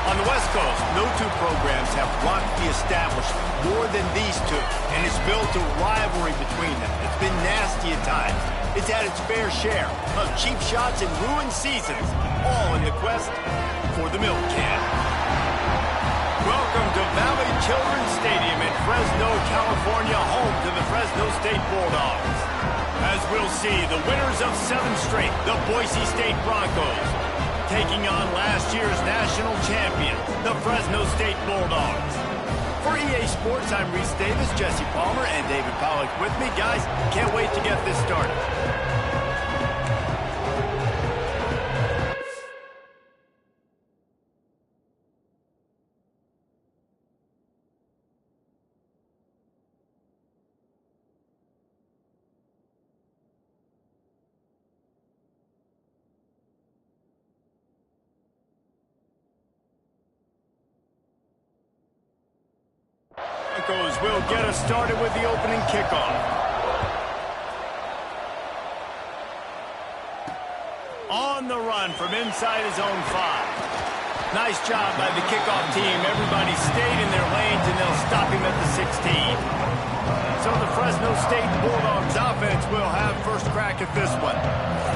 On the West Coast, no two programs have rocked the establishment more than these two, and it's built a rivalry between them. It's been nasty at times. It's had its fair share of cheap shots and ruined seasons, all in the quest for the milk can. Welcome to Valley Children's Stadium in Fresno, California, home to the Fresno State Bulldogs. As we'll see, the winners of 7 straight, the Boise State Broncos, taking on last year's national champion, the Fresno State Bulldogs. For EA Sports, I'm Reese Davis, Jesse Palmer, and David Pollack with me. Guys, can't wait to get this started. Broncos will get us started with the opening kickoff. On the run from inside his own 5. Nice job by the kickoff team. Everybody stayed in their lanes, and they'll stop him at the 16. So the Fresno State Bulldogs offense will have first crack at this one.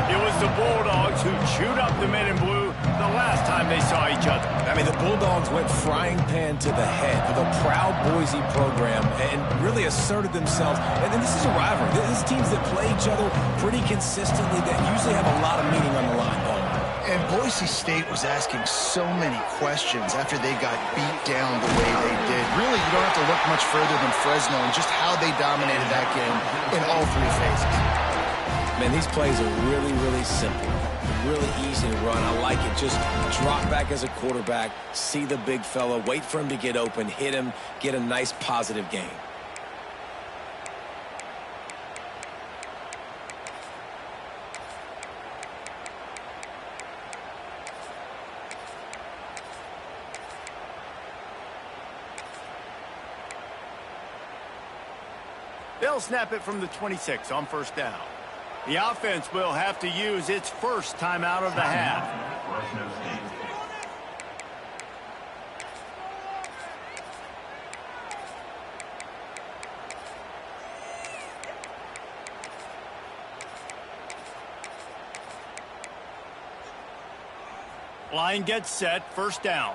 It was the Bulldogs who chewed up the men in blue the last time they saw each other. I mean, the Bulldogs went frying pan to the head of a proud Boise program and really asserted themselves. And this is a rivalry. This is teams that play each other pretty consistently that usually have a lot of meaning on the line. And Boise State was asking so many questions after they got beat down the way they did. Really, you don't have to look much further than Fresno and just how they dominated that game in all 3 phases. Man, these plays are really, really simple. Really easy to run. I like it. Just drop back as a quarterback, see the big fella, wait for him to get open, hit him, get a nice positive gain. They'll snap it from the 26 on first down. The offense will have to use its first timeout of the half. Line gets set, first down.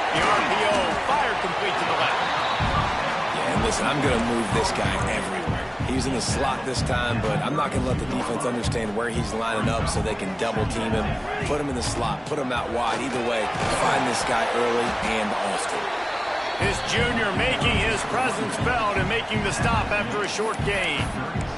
The RPO fired complete to the left. Yeah, and listen, I'm going to move this guy everywhere. He's in the slot this time, but I'm not going to let the defense understand where he's lining up so they can double team him, put him in the slot, put him out wide. Either way, find this guy early and often. His junior making his presence felt and making the stop after a short gain.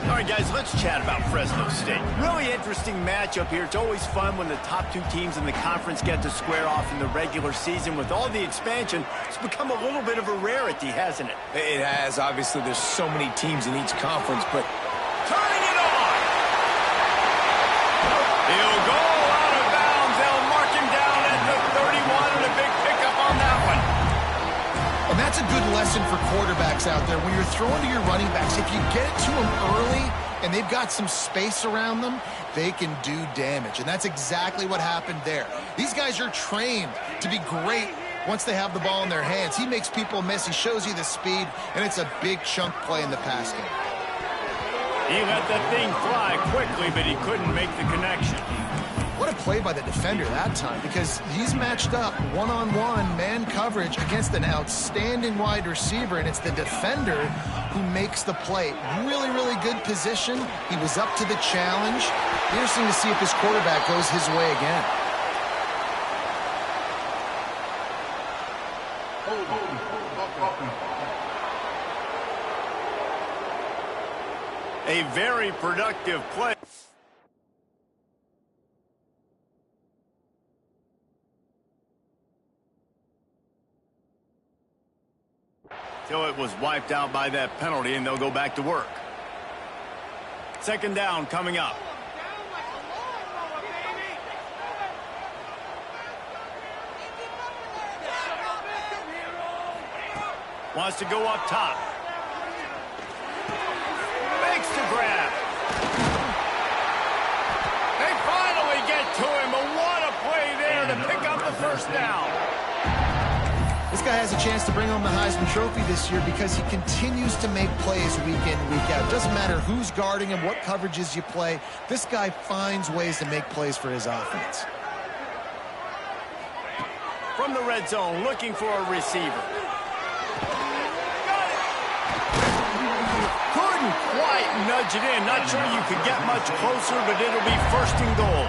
All right, guys, let's chat about Fresno State. Really interesting matchup here. It's always fun when the top 2 teams in the conference get to square off in the regular season. With all the expansion, it's become a little bit of a rarity, hasn't it? It has. Obviously, there's so many teams in each conference, but... Turning it on! He'll go out of bounds. They'll mark him down at the 31, and a big pickup on that one. And that's a good lesson for quarterbacks out there. When you're throwing to your running backs, if you get it to them early and they've got some space around them, they can do damage. And that's exactly what happened there. These guys are trained to be great once they have the ball in their hands. He makes people miss. He shows you the speed, and it's a big chunk play in the pass game. He let that thing fly quickly, but he couldn't make the connection. What a play by the defender that time, because he's matched up one-on-one man coverage against an outstanding wide receiver, and it's the defender who makes the play. Really, really good position. He was up to the challenge. Interesting to see if his quarterback goes his way again. A very productive play. Till it was wiped out by that penalty, and they'll go back to work. Second down coming up. Wants to go up top. Makes the grab. first down. This guy has a chance to bring home the Heisman Trophy this year because he continues to make plays week in, week out. Doesn't matter who's guarding him, what coverages you play. This guy finds ways to make plays for his offense. From the red zone, looking for a receiver. Couldn't quite nudge it in. Not sure you could get much closer, but it'll be first and goal.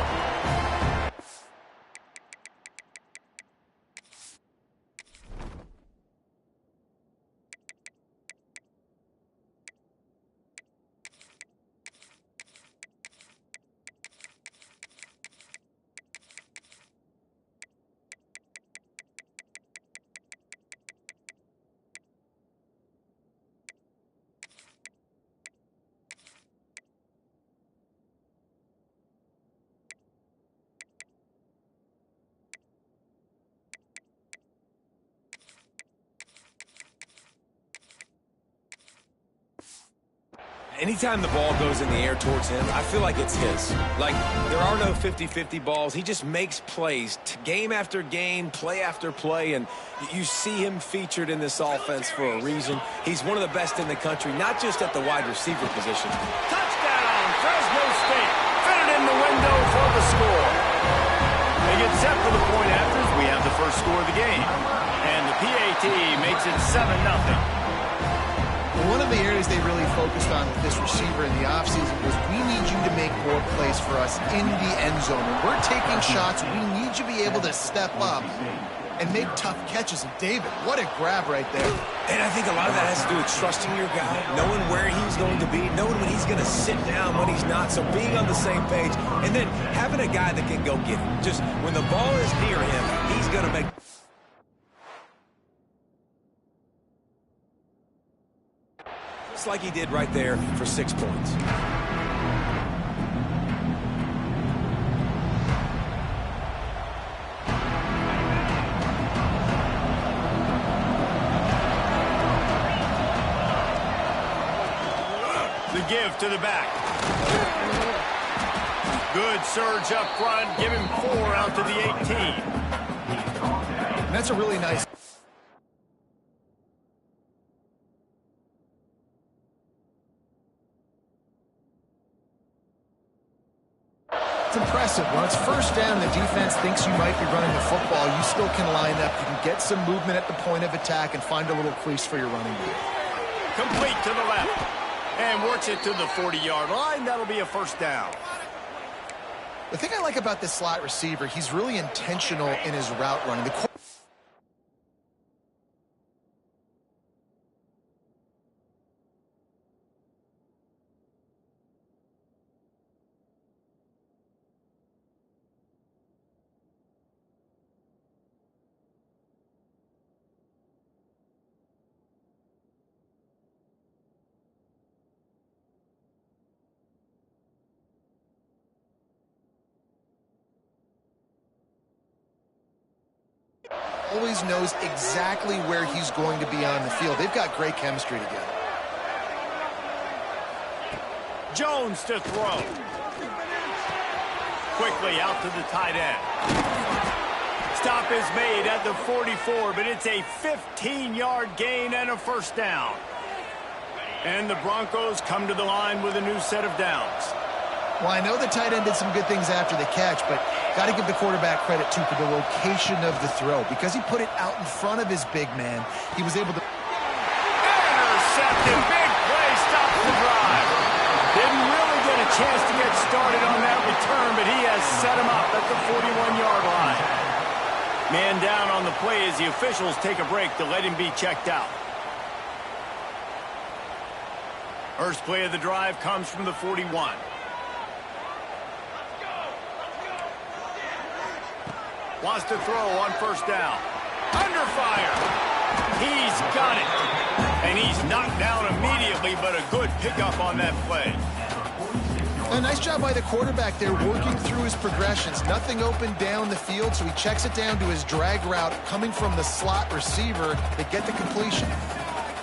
Anytime the ball goes in the air towards him, I feel like it's his. Like, there are no 50-50 balls. He just makes plays, game after game, play after play, and you see him featured in this offense for a reason. He's one of the best in the country, not just at the wide receiver position. Touchdown, Fresno State. Fitted in the window for the score. They get set for the point afters. We have the first score of the game. And the PAT makes it 7-0. One of the areas they really focused on with this receiver in the offseason was we need you to make more plays for us in the end zone. When we're taking shots, we need you to be able to step up and make tough catches. And David, what a grab right there. And I think a lot of that has to do with trusting your guy, knowing where he's going to be, knowing when he's going to sit down, when he's not, so being on the same page, and then having a guy that can go get him. Just when the ball is near him, he's going to make... Just like he did right there for 6 points. The give to the back. Good surge up front. Give him 4 out to the 18. And that's a really nice... It's impressive. When it's first down, the defense thinks you might be running the football. You still can line up. You can get some movement at the point of attack and find a little crease for your running back. Complete to the left. And works it to the 40-yard line. That'll be a first down. The thing I like about this slot receiver, he's really intentional in his route running. Always knows exactly where he's going to be on the field. They've got great chemistry together. Jones to throw. Quickly out to the tight end. Stop is made at the 44, but it's a 15-yard gain and a first down. And the Broncos come to the line with a new set of downs. Well, I know the tight end did some good things after the catch, but got to give the quarterback credit, too, for the location of the throw. Because he put it out in front of his big man, he was able to... Intercepted. Big play. Stops the drive. Didn't really get a chance to get started on that return, but he has set him up at the 41-yard line. Man down on the play as the officials take a break to let him be checked out. First play of the drive comes from the 41. Wants to throw on first down. Under fire. He's got it. And he's knocked down immediately, but a good pickup on that play. A nice job by the quarterback there, working through his progressions. Nothing open down the field, so he checks it down to his drag route coming from the slot receiver to get the completion.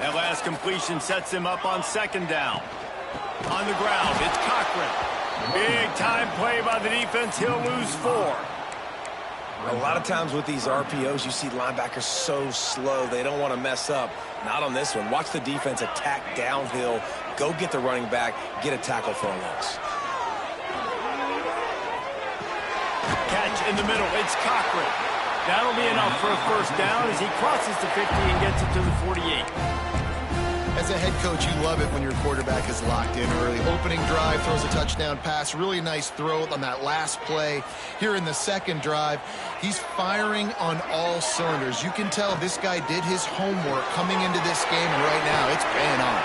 That last completion sets him up on second down. On the ground, it's Cochran. Big time play by the defense. He'll lose 4. A lot of times with these RPOs, you see linebackers so slow, they don't want to mess up. Not on this one. Watch the defense attack downhill, go get the running back, get a tackle for a loss. Catch in the middle. It's Cochran. That'll be enough for a first down as he crosses the 50 and gets it to the 48. As a head coach, you love it when your quarterback is locked in early. Opening drive, throws a touchdown pass. Really nice throw on that last play. Here in the second drive, he's firing on all cylinders. You can tell this guy did his homework coming into this game, and right now it's paying off.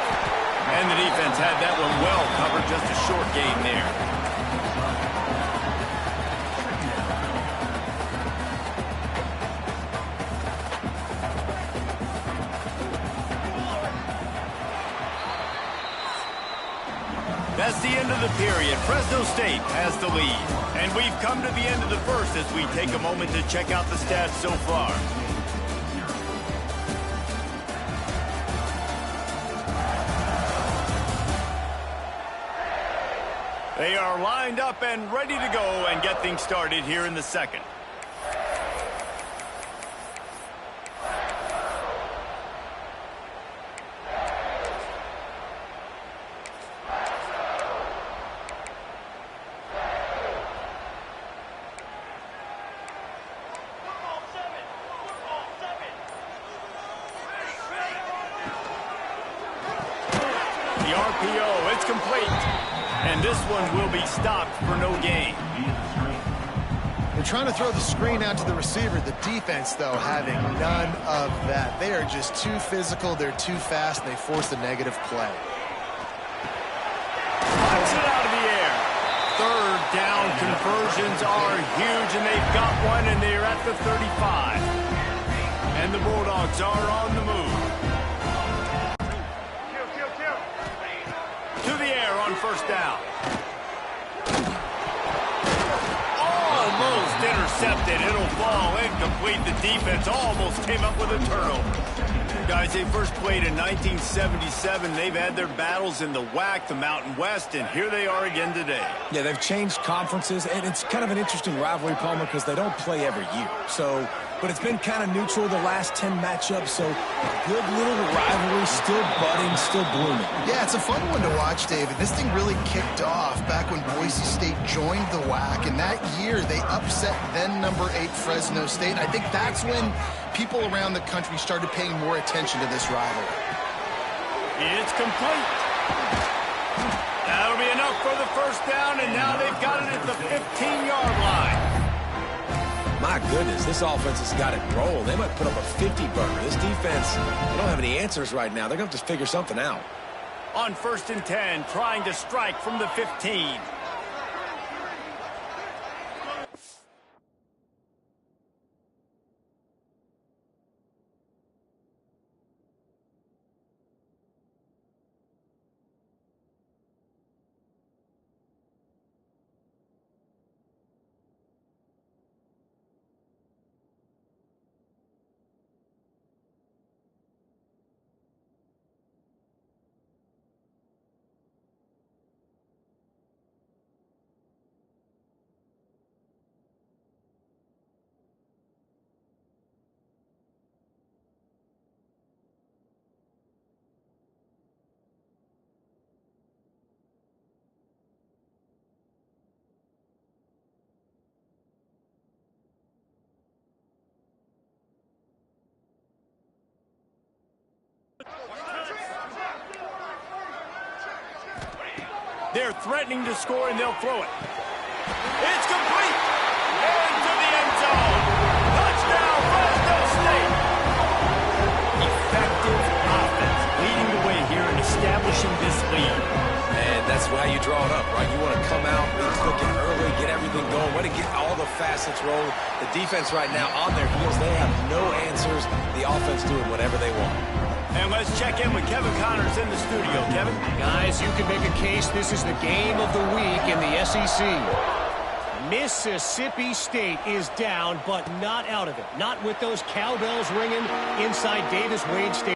And the defense had that one well covered. Just a short gain there. That's the end of the period. Fresno State has the lead. And we've come to the end of the first as we take a moment to check out the stats so far. They are lined up and ready to go and get things started here in the second. The RPO, it's complete. And this one will be stopped for no gain. They're trying to throw the screen out to the receiver. The defense, though, having none of that. They are just too physical, they're too fast, and they force the negative play. Puts it out of the air. Third down conversions are huge, and they've got one, and they're at the 35. And the Bulldogs are on the move. To the air on first down. Almost intercepted. It'll fall incomplete. The defense almost came up with a turnover. Guys, they first played in 1977. They've had their battles in the WAC, the Mountain West, and here they are again today. Yeah, they've changed conferences, and it's kind of an interesting rivalry, Palmer, because they don't play every year. But it's been kind of neutral the last 10 matchups, so a good little rivalry, still budding, still blooming. Yeah, it's a fun one to watch, David. This thing really kicked off back when Boise State joined the WAC, and that year they upset then number 8 Fresno State. I think that's when people around the country started paying more attention to this rivalry. It's complete. That'll be enough for the first down, and now they've got it at the 15-yard line. My goodness, this offense has got it rolling. They might put up a 50-burger. This defense, they don't have any answers right now. They're going to have to figure something out. On first and 10, trying to strike from the 15. They're threatening to score, and they'll throw it. It's complete. Into the end zone. Touchdown, Fresno State. Effective offense, leading the way here and establishing this lead. And that's why you draw it up, right? You want to come out, be clicking early, get everything going, want to get all the facets rolling. The defense right now on their heels, they have no answers. The offense doing whatever they want. And let's check in with Kevin Connors in the studio. Kevin? Guys, you can make a case this is the game of the week in the SEC. Mississippi State is down, but not out of it. Not with those cowbells ringing inside Davis-Wade Stadium.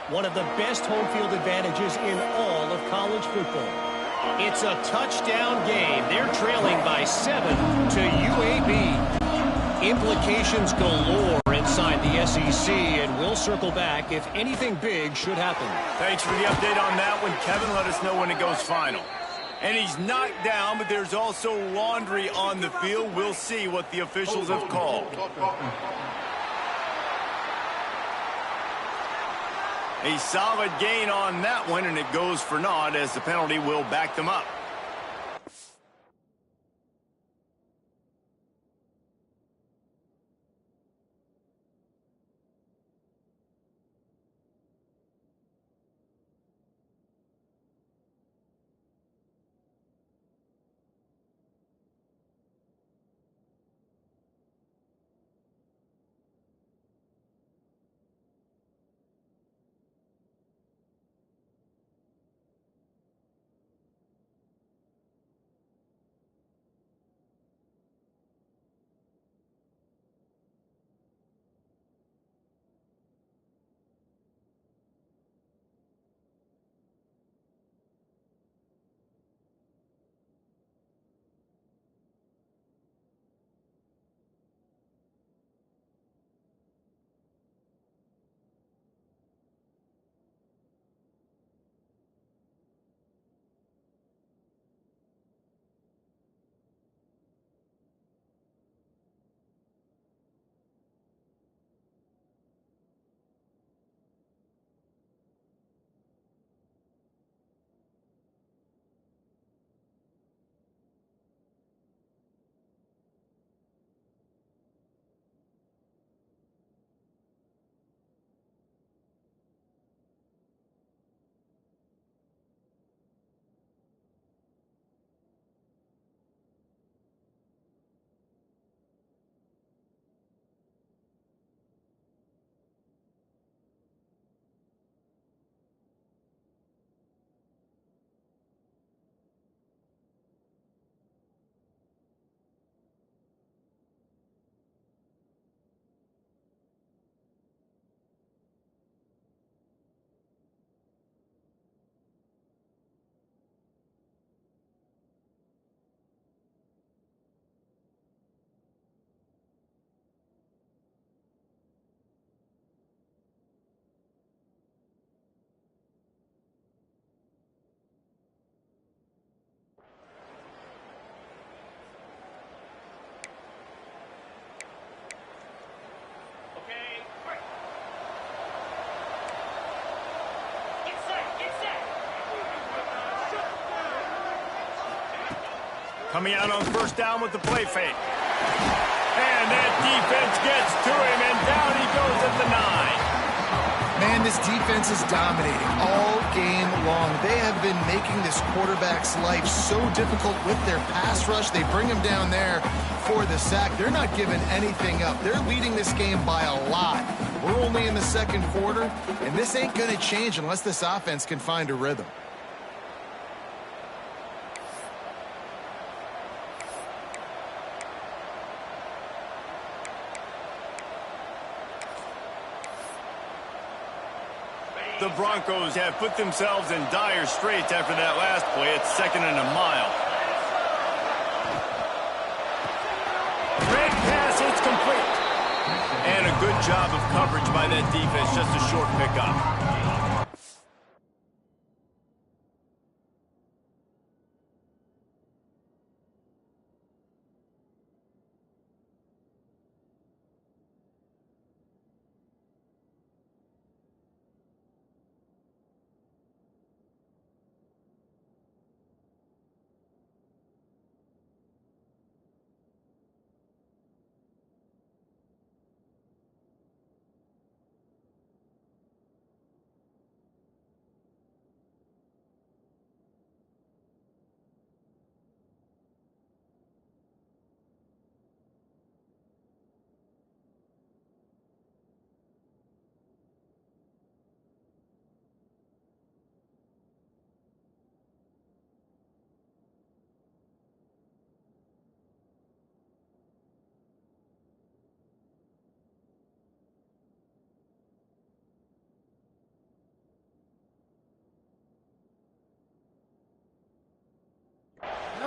one of the best home field advantages in all of college football. It's a touchdown game. They're trailing by 7 to UAB. Implications galore inside the SEC, and we'll circle back if anything big should happen. Thanks for the update on that one, Kevin. Let us know when it goes final. And he's knocked down, but there's also laundry on the field. We'll see what the officials have called. A solid gain on that one, and it goes for naught as the penalty will back them up. Coming out on first down with the play fake. And that defense gets to him, and down he goes at the 9. Man, this defense is dominating all game long. They have been making this quarterback's life so difficult with their pass rush. They bring him down there for the sack. They're not giving anything up. They're leading this game by a lot. We're only in the second quarter, and this ain't going to change unless this offense can find a rhythm. The Broncos have put themselves in dire straits after that last play. It's 2nd and a mile. Great pass, it's complete. And a good job of coverage by that defense, just a short pickup.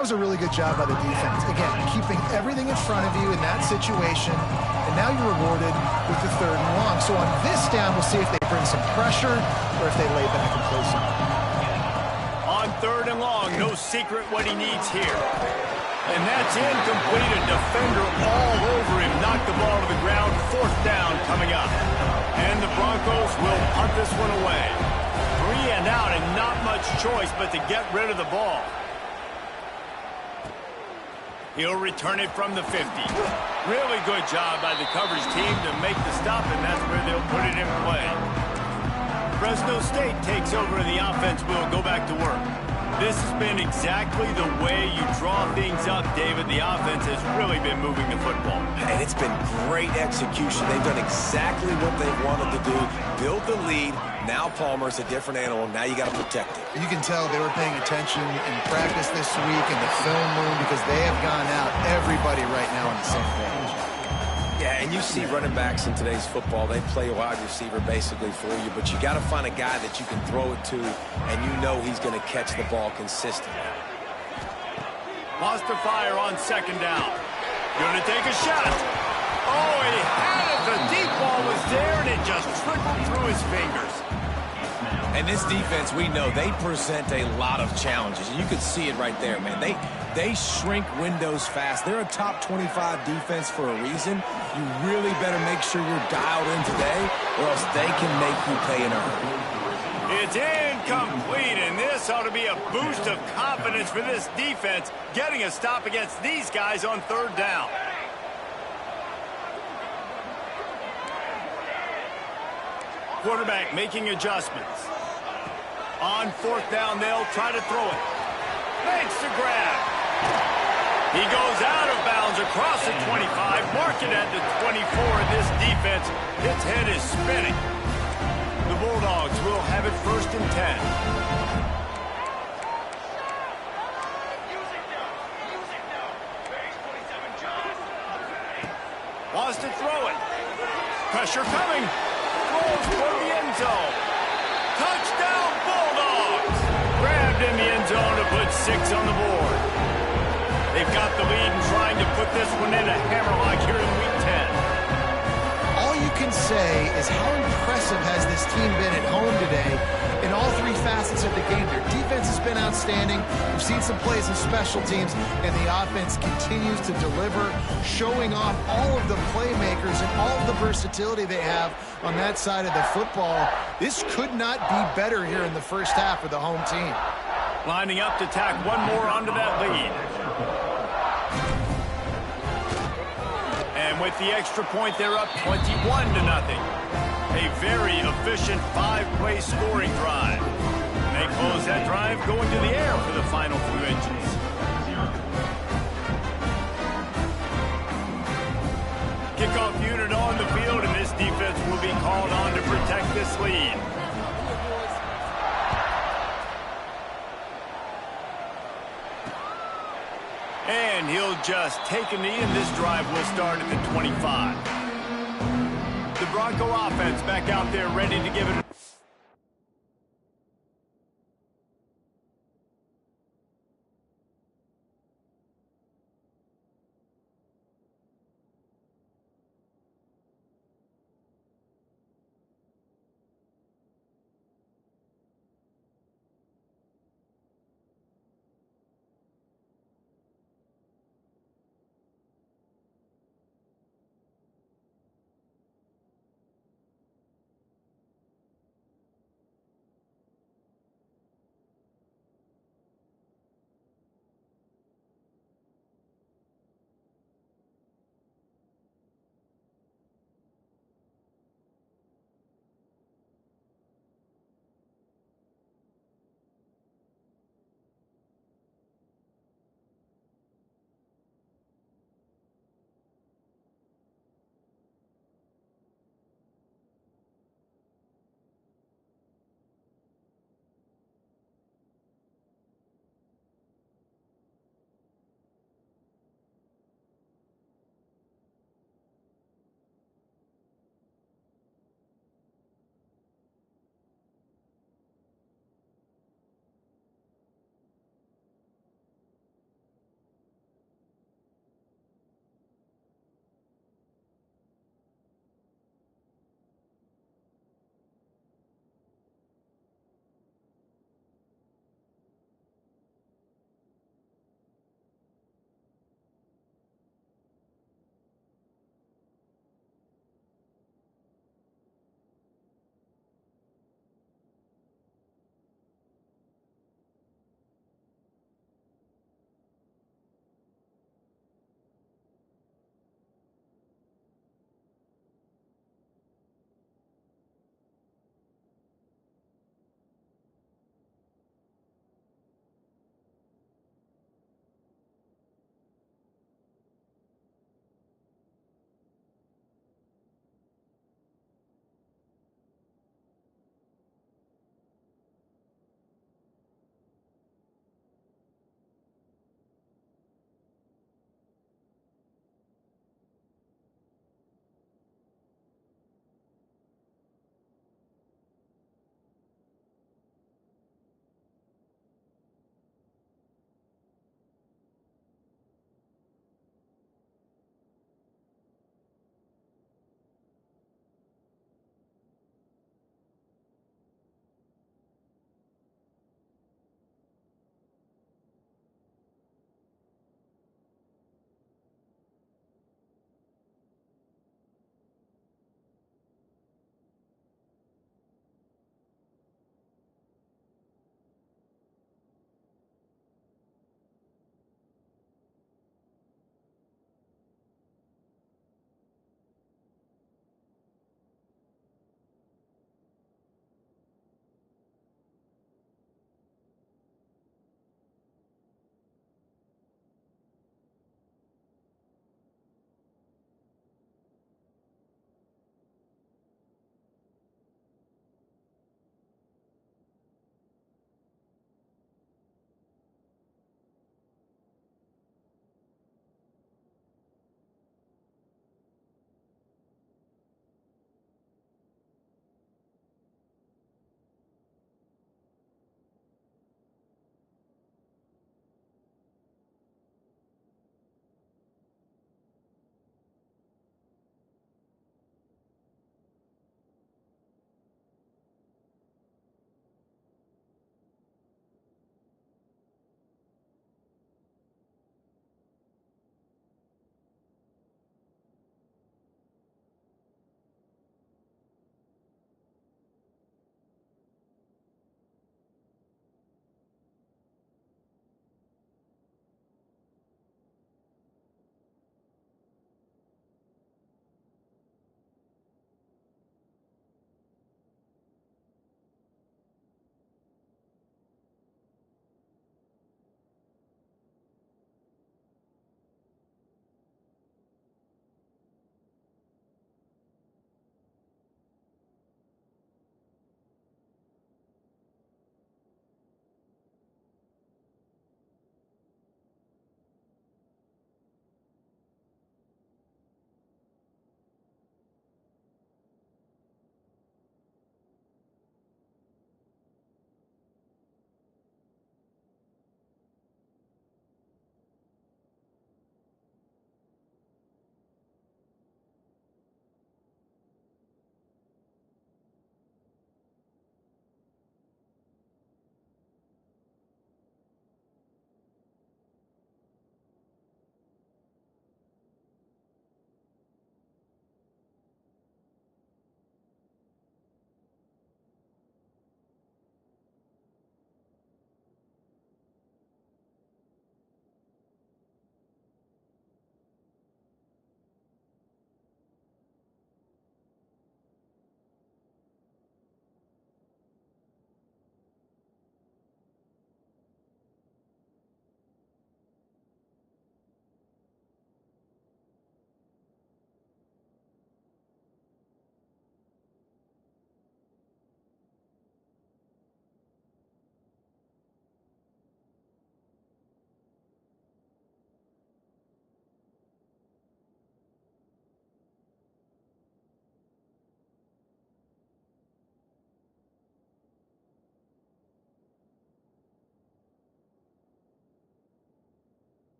That was a really good job by the defense. Again, keeping everything in front of you in that situation, and now you're rewarded with the 3rd and long. So on this down, we'll see if they bring some pressure or if they lay back and play some. On 3rd and long, no secret what he needs here. And that's incomplete. A defender all over him. Knocked the ball to the ground. 4th down coming up. And the Broncos will punt this one away. 3 and out, and not much choice but to get rid of the ball. He'll return it from the 50. Really good job by the coverage team to make the stop, and that's where they'll put it in play. Fresno State takes over, and the offense will go back to work. This has been exactly the way you draw things up, David. The offense has really been moving the football. And it's been great execution. They've done exactly what they've wanted to do. Build the lead. Now Palmer's a different animal. Now you got to protect it. You can tell they were paying attention in practice this week in the film room because they have gone out, everybody right now on the same page. Yeah, and you see running backs in today's football, they play a wide receiver basically for you, but you got to find a guy that you can throw it to, and you know he's going to catch the ball consistently. Lost to fire on 2nd down. Going to take a shot. Oh, he had it. The deep ball was there, and it just trickled through his fingers. And this defense, we know, they present a lot of challenges. And you can see it right there, man. They shrink windows fast. They're a top 25 defense for a reason. You really better make sure you're dialed in today, or else they can make you pay in a hurry. It's incomplete, and this ought to be a boost of confidence for this defense, getting a stop against these guys on 3rd down. Quarterback making adjustments. On 4th down, they'll try to throw it. Makes the grab. He goes out of bounds across the 25, mark it at the 24, and this defense, its head is spinning. The Bulldogs will have it 1st and 10. Wants to throw it. Pressure coming. Throws for the end zone. Touchdown, Bulldogs! Grabbed in the end zone to put 6 on the board. They've got the lead and trying to put this one in a hammerlock here in Week 10. All you can say is how impressive has this team been at home today in all 3 facets of the game. Their defense has been outstanding. We've seen some plays in special teams, and the offense continues to deliver, showing off all of the playmakers and all of the versatility they have on that side of the football. This could not be better here in the first half for the home team. Lining up to tack one more onto that lead. And with the extra point, they're up 21-0. A very efficient 5-play scoring drive. And they close that drive going to the air for the final few inches. Kickoff unit on the field, and this defense will be called on to protect this lead. And he'll just take a knee, and this drive will start at the 25. The Bronco offense back out there ready to give it.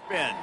spin.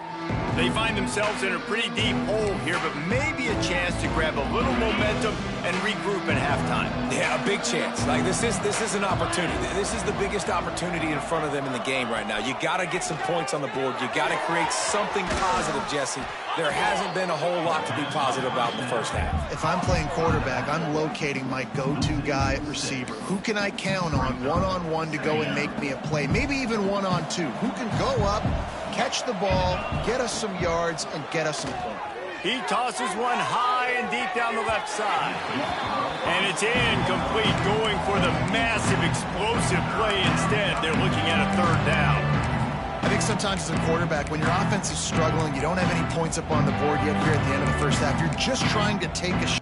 They find themselves in a pretty deep hole here, but maybe a chance to grab a little momentum and regroup at halftime. Yeah, a big chance. Like, this is an opportunity. This is the biggest opportunity in front of them in the game right now. You got to get some points on the board. You got to create something positive, Jesse. There hasn't been a whole lot to be positive about in the first half. If I'm playing quarterback, I'm locating my go-to guy at receiver. Who can I count on one-on-one to go and make me a play? Maybe even one-on-two. Who can go up, catch the ball, get us some yards, and get us some points? He tosses one high and deep down the left side. And it's incomplete, going for the massive explosive play instead. They're looking at a third down. I think sometimes as a quarterback, when your offense is struggling, you don't have any points up on the board yet here at the end of the first half, you're just trying to take a shot.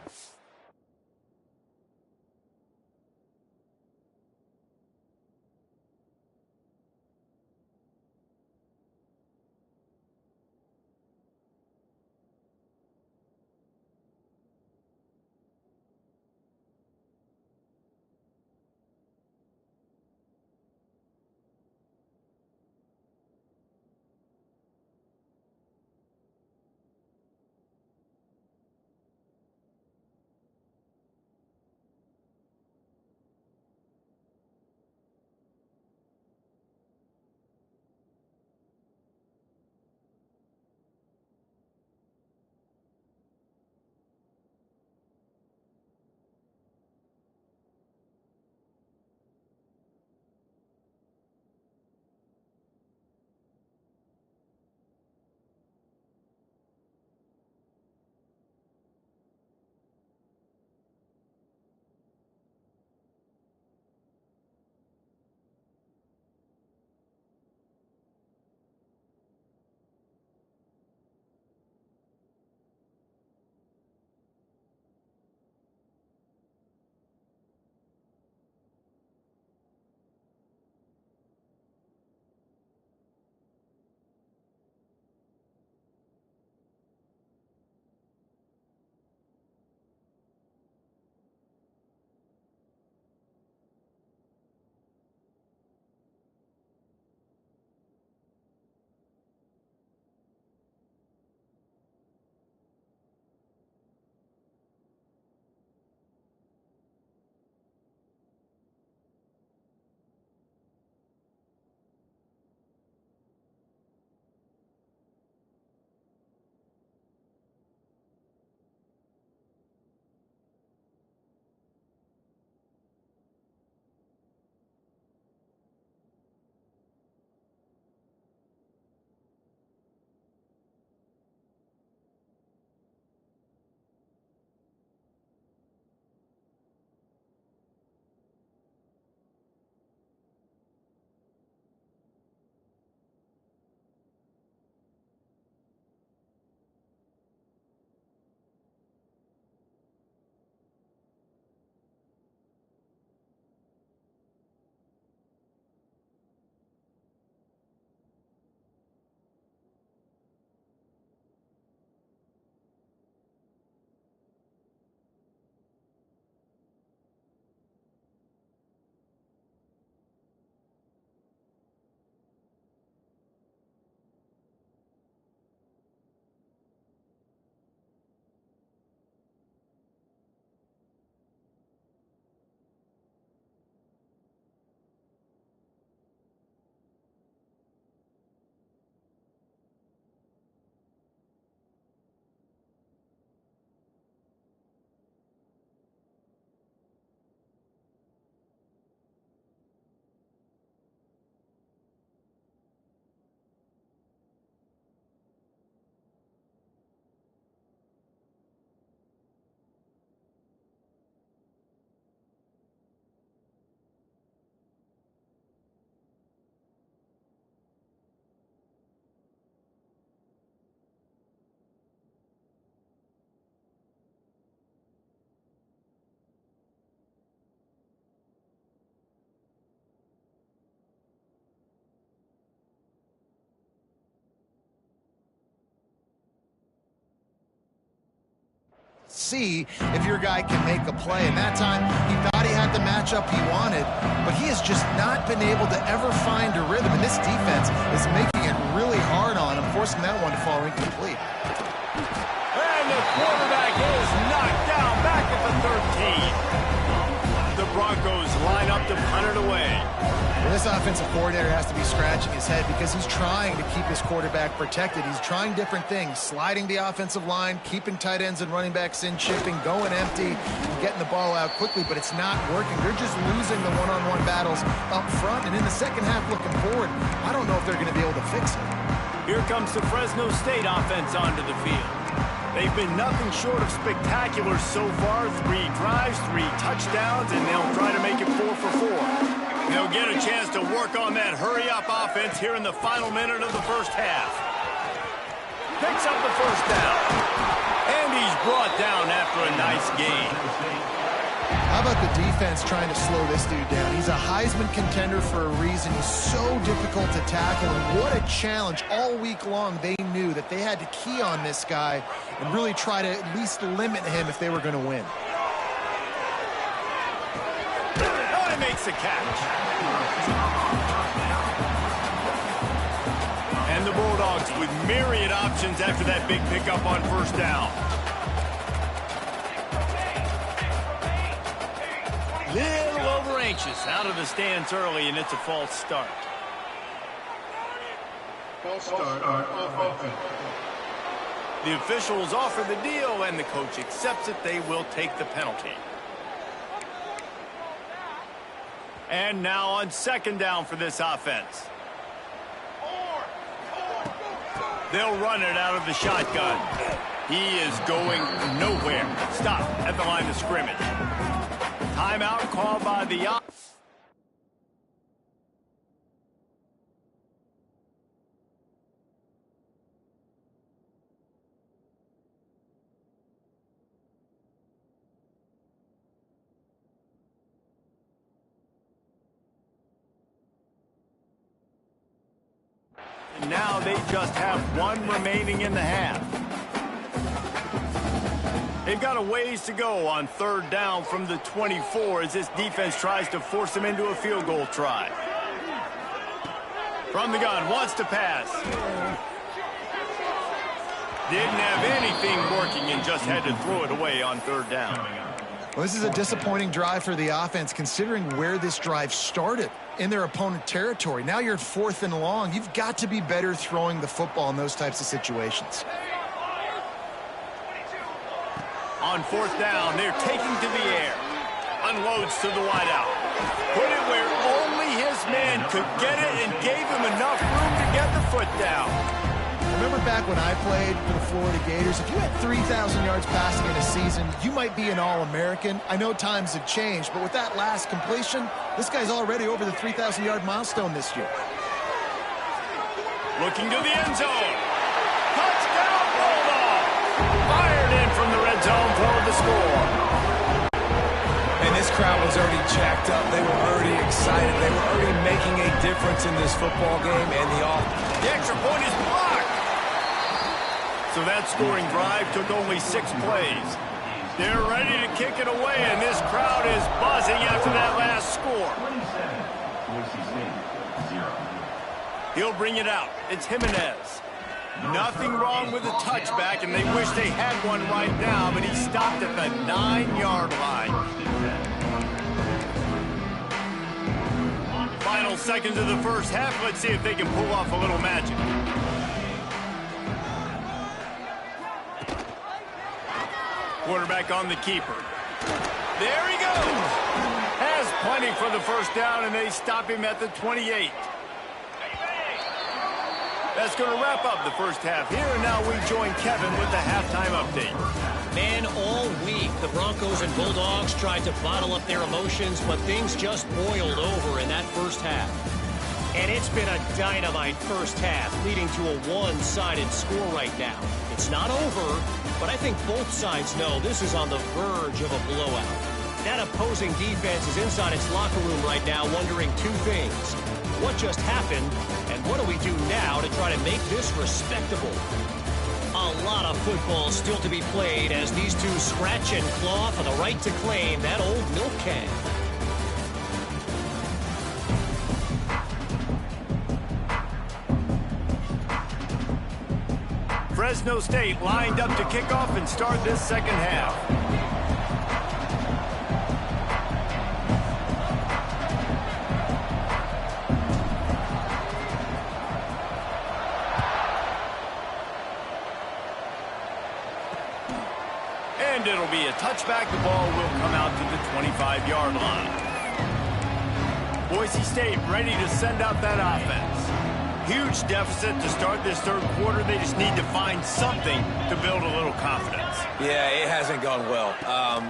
see if your guy can make a play. And that time, he thought he had the matchup he wanted, but he has just not been able to ever find a rhythm. And this defense is making it really hard on him, forcing that one to fall incomplete. And the quarterback is knocked down back at the 13. The Broncos line up to punt it away. Well, this offensive coordinator has to be scratching his head because he's trying to keep his quarterback protected. He's trying different things, sliding the offensive line, keeping tight ends and running backs in, chipping, going empty, and getting the ball out quickly, but it's not working. They're just losing the one-on-one battles up front, and in the second half looking forward, I don't know if they're going to be able to fix it. Here comes the Fresno State offense onto the field. They've been nothing short of spectacular so far. 3 drives, 3 touchdowns, and they'll try to make it 4 for 4. They'll get a chance to work on that hurry-up offense here in the final minute of the first half. Picks up the first down. And he's brought down after a nice gain. How about the defense trying to slow this dude down? He's a Heisman contender for a reason. He's so difficult to tackle, and what a challenge. All week long, they knew that they had to key on this guy and really try to at least limit him if they were going to win. Oh, he makes a catch. And the Bulldogs with myriad options after that big pickup on first down. Little over anxious, out of the stands early, and it's a false start. False start on offense. The officials offer the deal, and the coach accepts it. They will take the penalty. And now on second down for this offense. They'll run it out of the shotgun. He is going nowhere. Stop at the line of scrimmage. Timeout called by the and now they just have 1 remaining in the half. They've got a ways to go on third down from the 24 as this defense tries to force them into a field goal try. From the gun, wants to pass. Didn't have anything working and just had to throw it away on third down. Well, this is a disappointing drive for the offense considering where this drive started, in their opponent territory. Now you're at 4th and long. You've got to be better throwing the football in those types of situations. On fourth down, they're taking to the air. Unloads to the wideout. Put it where only his man could get it and gave him enough room to get the foot down. Remember back when I played for the Florida Gators, if you had 3,000 yards passing in a season, you might be an All-American. I know times have changed, but with that last completion, this guy's already over the 3,000-yard milestone this year. Looking to the end zone. Touchdown, Bulldogs! Fired in from the red zone for the score. And this crowd was already jacked up. They were already excited. They were already making a difference in this football game. And the extra point is blocked. So that scoring drive took only 6 plays. They're ready to kick it away, and this crowd is buzzing after that last score. He'll bring it out. It's Jimenez. Nothing wrong with the touchback, and they wish they had one right now, but he stopped at the 9-yard line. Final seconds of the first half. Let's see if they can pull off a little magic. Quarterback on the keeper. There he goes. Has plenty for the first down, and they stop him at the 28. That's going to wrap up the first half here, and now we join Kevin with the halftime update. Man, all week, the Broncos and Bulldogs tried to bottle up their emotions, but things just boiled over in that first half. And it's been a dynamite first half, leading to a one-sided score right now. It's not over, but I think both sides know this is on the verge of a blowout. That opposing defense is inside its locker room right now wondering 2 things. What just happened, and what do we do now to try to make this respectable? A a lot of football still to be played as these two scratch and claw for the right to claim that old milk can. Fresno State lined up to kick off and start this second half. And it'll be a touchback. The ball will come out to the 25-yard line. Boise State ready to send out that offense. Huge deficit to start this third quarter. They just need to find something to build a little confidence. Yeah, it hasn't gone well.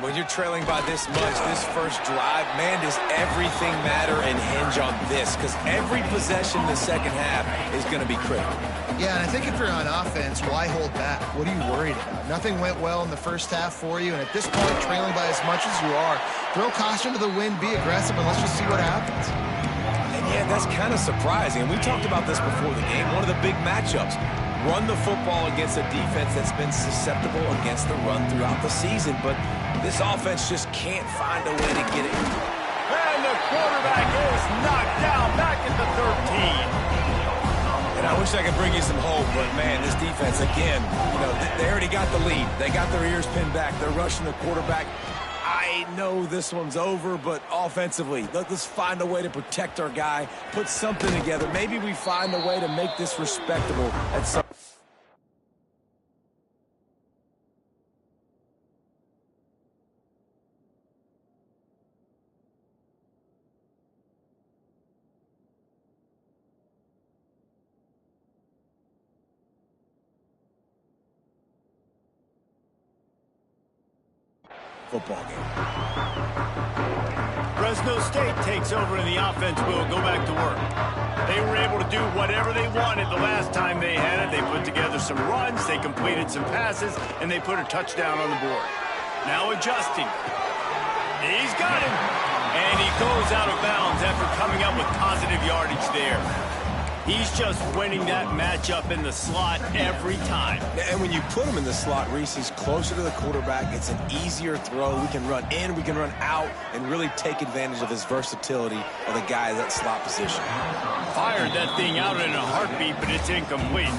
When you're trailing by this much, this first drive, man, does everything matter and hinge on this? Because every possession in the second half is going to be critical. Yeah, and I think if you're on offense, why hold back? What are you worried about? Nothing went well in the first half for you, and at this point, trailing by as much as you are, throw caution to the wind, be aggressive, and let's just see what happens. Yeah, that's kind of surprising. And we talked about this before the game. One of the big matchups. Run the football against a defense that's been susceptible against the run throughout the season. But this offense just can't find a way to get it. And the quarterback is knocked down back at the 13. And I wish I could bring you some hope, but, man, this defense, again, they already got the lead. They got their ears pinned back. They're rushing the quarterback. I know this one's over, but offensively, let's find a way to protect our guy, put something together. Maybe we find a way to make this respectable at some... football game. Fresno State takes over and the offense will go back to work. They were able to do whatever they wanted the last time they had it. They put together some runs, they completed some passes, and they put a touchdown on the board. Now adjusting. He's got him. And he goes out of bounds after coming up with positive yardage there. He's just winning that matchup in the slot every time. And when you put him in the slot, Reese, he's closer to the quarterback. It's an easier throw. We can run in, we can run out, and really take advantage of his versatility of the guy in that slot position. Fired that thing out in a heartbeat, but it's incomplete.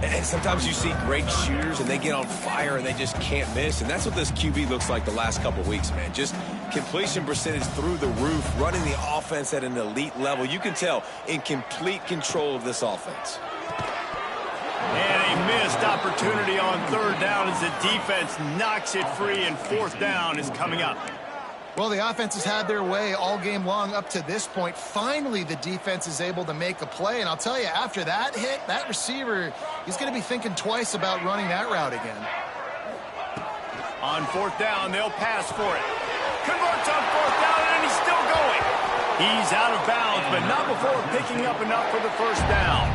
And sometimes you see great shooters, and they get on fire, and they just can't miss. And that's what this QB looks like the last couple weeks, man. Just completion percentage through the roof, running the offense at an elite level. You can tell in complete control of this offense. And a missed opportunity on third down as the defense knocks it free, and fourth down is coming up. Well, the offense has had their way all game long up to this point. Finally, the defense is able to make a play. And I'll tell you, after that hit, that receiver, he's going to be thinking twice about running that route again. On fourth down, they'll pass for it. Converts on fourth down, and he's still going. He's out of bounds, but not before picking up enough for the first down.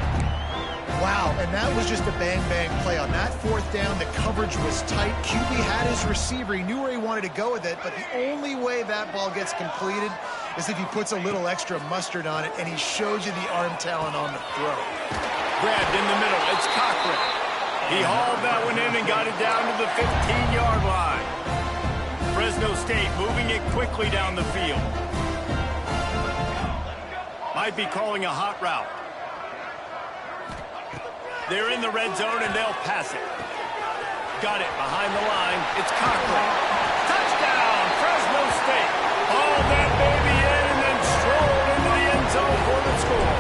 Wow, and that was just a bang-bang play. On that fourth down, the coverage was tight. QB had his receiver. He knew where he wanted to go with it, but the only way that ball gets completed is if he puts a little extra mustard on it, and he shows you the arm talent on the throw. Grabbed in the middle. It's Cochran. He hauled that one in and got it down to the 15-yard line. Fresno State moving it quickly down the field. Might be calling a hot route. They're in the red zone, and they'll pass it. Got it behind the line. It's Cochran. Touchdown, Fresno State. Hauled that baby in and then strolled into the end zone for the score.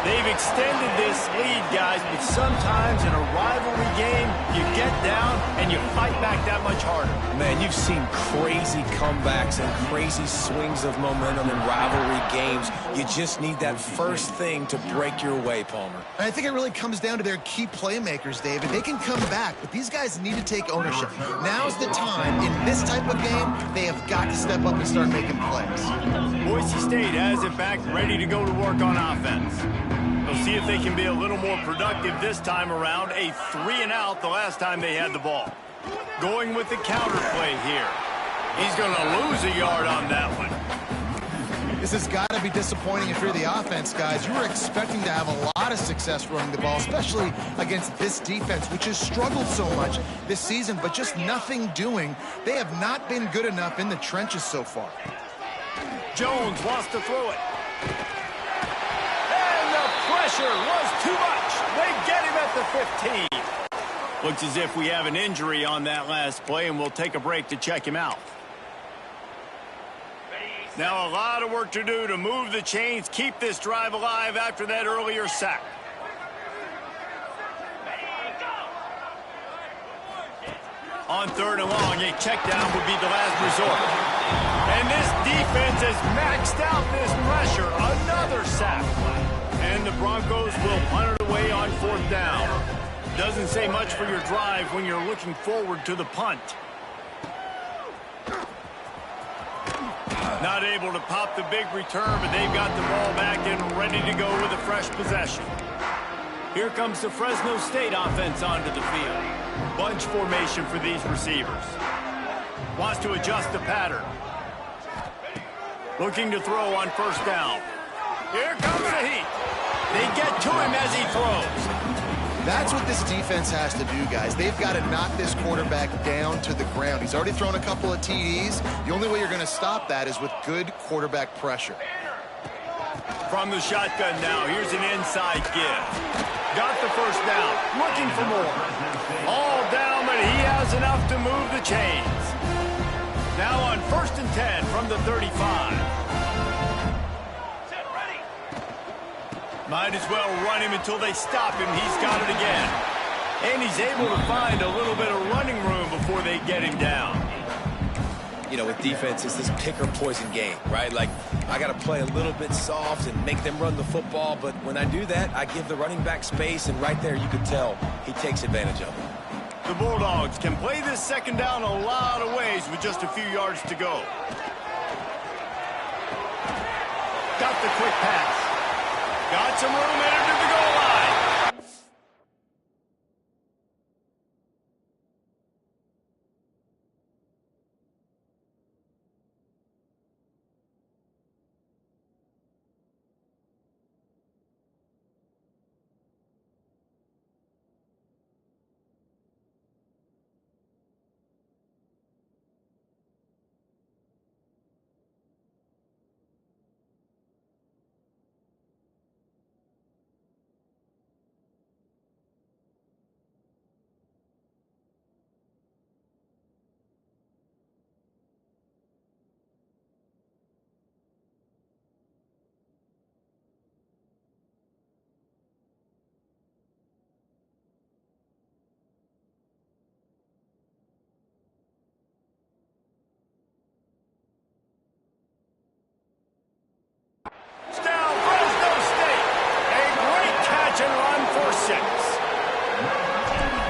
They've extended this lead, guys, but sometimes in a rivalry game, you get down and you fight back that much harder. Man, you've seen crazy comebacks and crazy swings of momentum in rivalry games. You just need that first thing to break your way, Palmer. And I think it really comes down to their key playmakers, David. They can come back, but these guys need to take ownership. Now's the time. In this type of game, they have got to step up and start making plays. Boise State has it back, ready to go to work on offense. They'll see if they can be a little more productive this time around. A 3-and-out the last time they had the ball. Going with the counter play here. He's going to lose a yard on that one. This has got to be disappointing if you're the offense, guys. You were expecting to have a lot of success running the ball, especially against this defense, which has struggled so much this season, but just nothing doing. They have not been good enough in the trenches so far. Jones wants to throw it. And the pressure was too much. They get him at the 15. Looks as if we have an injury on that last play, and we'll take a break to check him out. Now a lot of work to do to move the chains, keep this drive alive after that earlier sack. On 3rd and long, a check down would be the last resort. And this defense has maxed out this pressure. Another sack. And the Broncos will punt it away on 4th down. Doesn't say much for your drive when you're looking forward to the punt. Not able to pop the big return, but they've got the ball back and ready to go with a fresh possession. Here comes the Fresno State offense onto the field. Bunch formation for these receivers. Wants to adjust the pattern. Looking to throw on 1st down. Here comes the heat. They get to him as he throws. That's what this defense has to do, guys. They've got to knock this quarterback down to the ground. He's already thrown a couple of TDs. The only way you're going to stop that is with good quarterback pressure. From the shotgun now, here's an inside give. Got the 1st down, looking for more. All down, but he has enough to move the chains. Now on 1st and 10 from the 35. Might as well run him until they stop him. He's got it again. And he's able to find a little bit of running room before they get him down. You know, with defense, it's this pick or poison game, right? Like, I got to play a little bit soft and make them run the football, but when I do that, I give the running back space, and right there you can tell he takes advantage of it. The Bulldogs can play this 2nd down a lot of ways with just a few yards to go. Got the quick pass. Got some room headed to the goal line.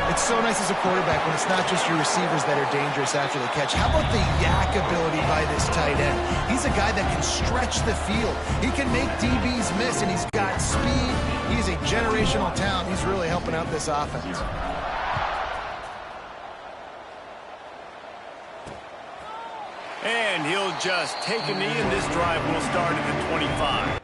It's so nice as a quarterback when it's not just your receivers that are dangerous after the catch. How about the yak ability by this tight end? He's a guy that can stretch the field. He can make DBs miss, and he's got speed. He's a generational talent. He's really helping out this offense. And he'll just take a knee, and this drive will start at the 25.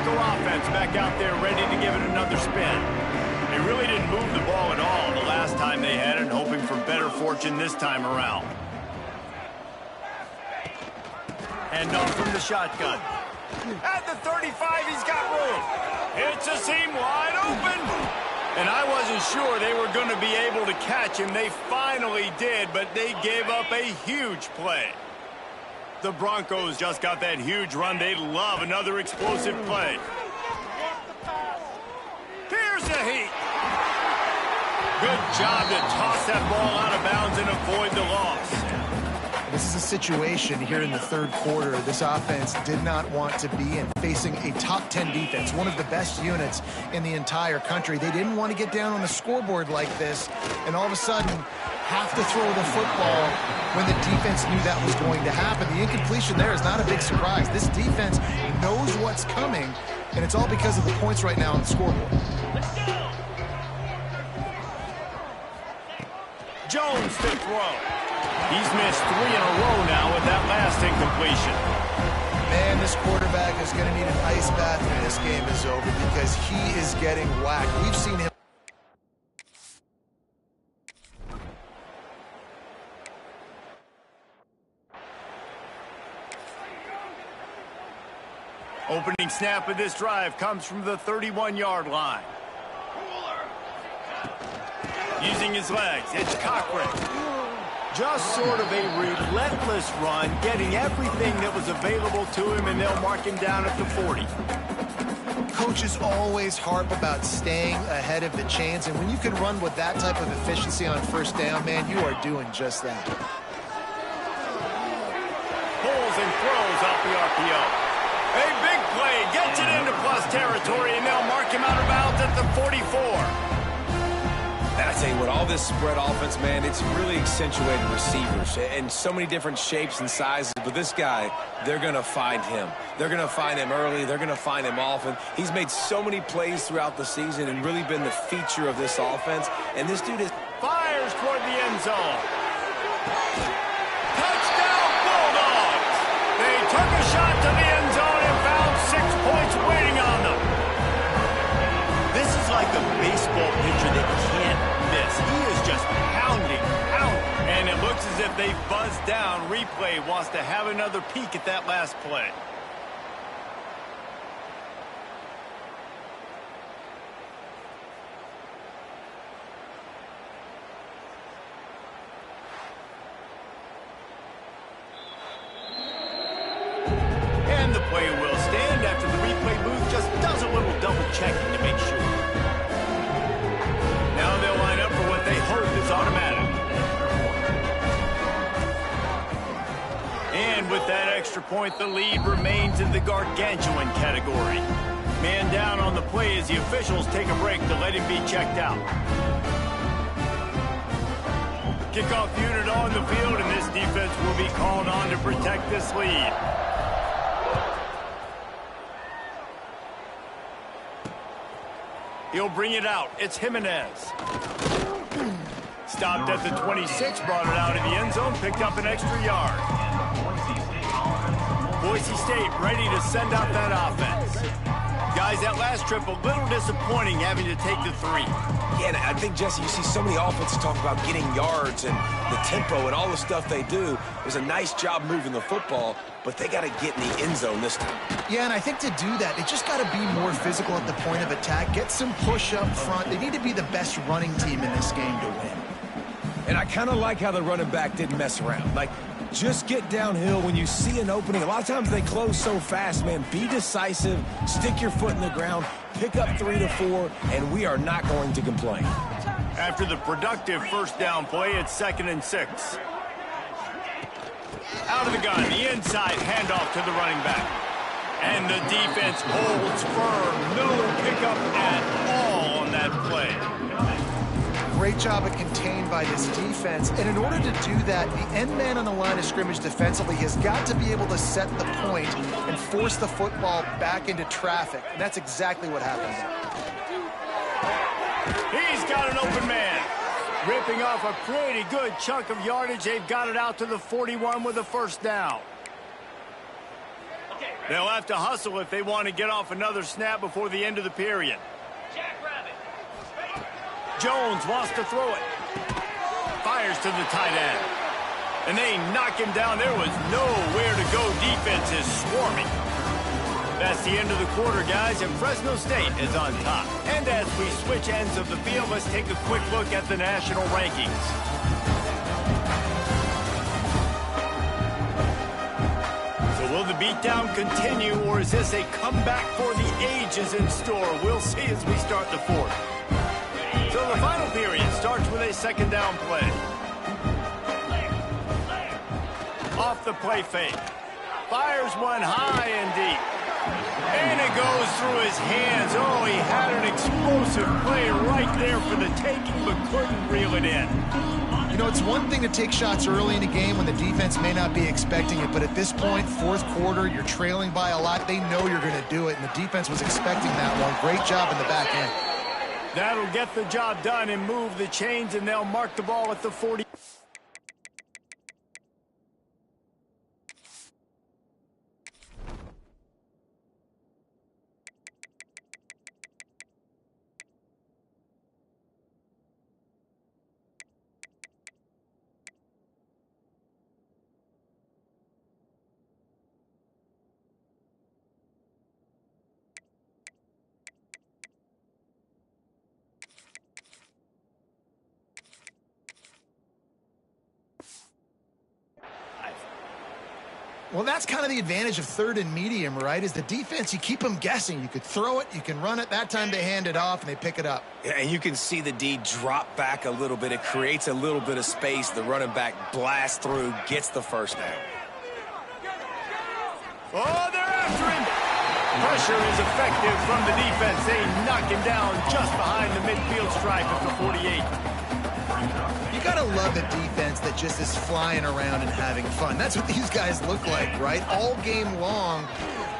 Offense back out there ready to give it another spin. They really didn't move the ball at all the last time they had it, hoping for better fortune this time around. And off from the shotgun. At the 35, he's got room. It's a seam wide open. And I wasn't sure they were going to be able to catch him. They finally did, but they gave up a huge play. The Broncos just got that huge run. They'd love another explosive play. Here's the heat. Good job to toss that ball out of bounds and avoid the loss. This is a situation here in the third quarter this offense did not want to be in, facing a top 10 defense, one of the best units in the entire country. They didn't want to get down on the scoreboard like this, and all of a sudden have to throw the football when the defense knew that was going to happen. The incompletion there is not a big surprise. This defense knows what's coming, and it's all because of the points right now on the scoreboard. Jones to throw. He's missed 3 in a row now with that last incompletion. Man, this quarterback is going to need an ice bath when this game is over because he is getting whacked. We've seen him. Opening snap of this drive comes from the 31-yard line. Using his legs, it's Cochran. Just sort of a relentless run, getting everything that was available to him, and they'll mark him down at the 40. Coaches always harp about staying ahead of the chains, and when you can run with that type of efficiency on first down, man, you are doing just that. Pulls and throws off the RPO. A big play, gets it into plus territory, and they'll mark him out of bounds at the 44. And I tell you what, all this spread offense, man, it's really accentuated receivers in so many different shapes and sizes. But this guy, they're going to find him. They're going to find him early. They're going to find him often. He's made so many plays throughout the season and really been the feature of this offense. And this dude is... Fires toward the end zone. Touchdown, Bulldogs! They took a shot to the end zone and found 6 points waiting on them. This is like a baseball pitcher that can't miss. He is just pounding. And it looks as if they buzzed down. Replay wants to have another peek at that last play. And the play will stand after the replay booth just does a little double checking to make sure. Now they'll line up for what they hope is automatic. And with that extra point, the lead remains in the gargantuan category. Man down on the play as the officials take a break to let him be checked out. Kickoff unit on the field, and this defense will be called on to protect this lead. He'll bring it out. It's Jimenez. Stopped at the 26, brought it out of the end zone, picked up an extra yard. Boise State ready to send out that offense. Guys, that last trip a little disappointing having to take the 3. Yeah, and I think, Jesse, you see so many offenses talk about getting yards and the tempo and all the stuff they do. It was a nice job moving the football, but they got to get in the end zone this time. Yeah, and I think to do that, they just got to be more physical at the point of attack, get some push up front. They need to be the best running team in this game to win. And I kind of like how the running back didn't mess around. Like, just get downhill when you see an opening. A lot of times they close so fast, man. Be decisive, stick your foot in the ground, pick up 3 to 4, and we are not going to complain. After the productive first down play, it's 2nd and 6. Out of the gun, the inside handoff to the running back. And the defense holds firm. No pickup at all on that play. Great job of contained by this defense. And in order to do that, the end man on the line of scrimmage defensively has got to be able to set the point and force the football back into traffic. And that's exactly what happened there. He's got an open man. Ripping off a pretty good chunk of yardage. They've got it out to the 41 with a first down. They'll have to hustle if they want to get off another snap before the end of the period. Jones wants to throw it. Fires to the tight end. And they knock him down. There was nowhere to go. Defense is swarming. That's the end of the quarter, guys, and Fresno State is on top. And as we switch ends of the field, let's take a quick look at the national rankings. So will the beatdown continue, or is this a comeback for the ages in store? We'll see as we start the fourth. So the final period starts with a 2nd down play. off the play fake. Fires one high and deep. And it goes through his hands. Oh, he had an explosive play right there for the taking, but couldn't reel it in. You know, it's one thing to take shots early in a game when the defense may not be expecting it, but at this point, fourth quarter, you're trailing by a lot. They know you're going to do it, and the defense was expecting that one. Great job in the back end. That'll get the job done and move the chains, and they'll mark the ball at the 40. Well, that's kind of the advantage of third and medium, right? Is the defense, you keep them guessing. You could throw it, you can run it. That time they hand it off, and they pick it up. Yeah, and you can see the D drop back a little bit. It creates a little bit of space. The running back blasts through, gets the first down. Oh, they're after him. Pressure is effective from the defense. They knock him down just behind the midfield stripe at the 48. You got to love the defense that just is flying around and having fun. That's what these guys look like, right? All game long,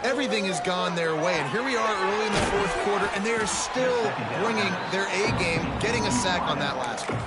everything has gone their way. And here we are early in the fourth quarter, and they are still bringing their A game, getting a sack on that last one.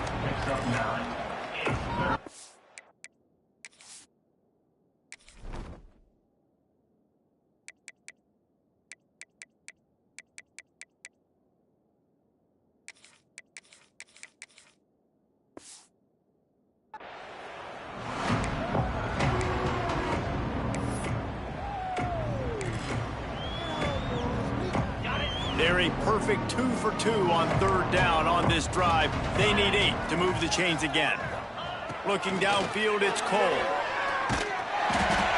They're a perfect 2 for 2 on third down on this drive. They need 8 to move the chains again. Looking downfield, it's Cole.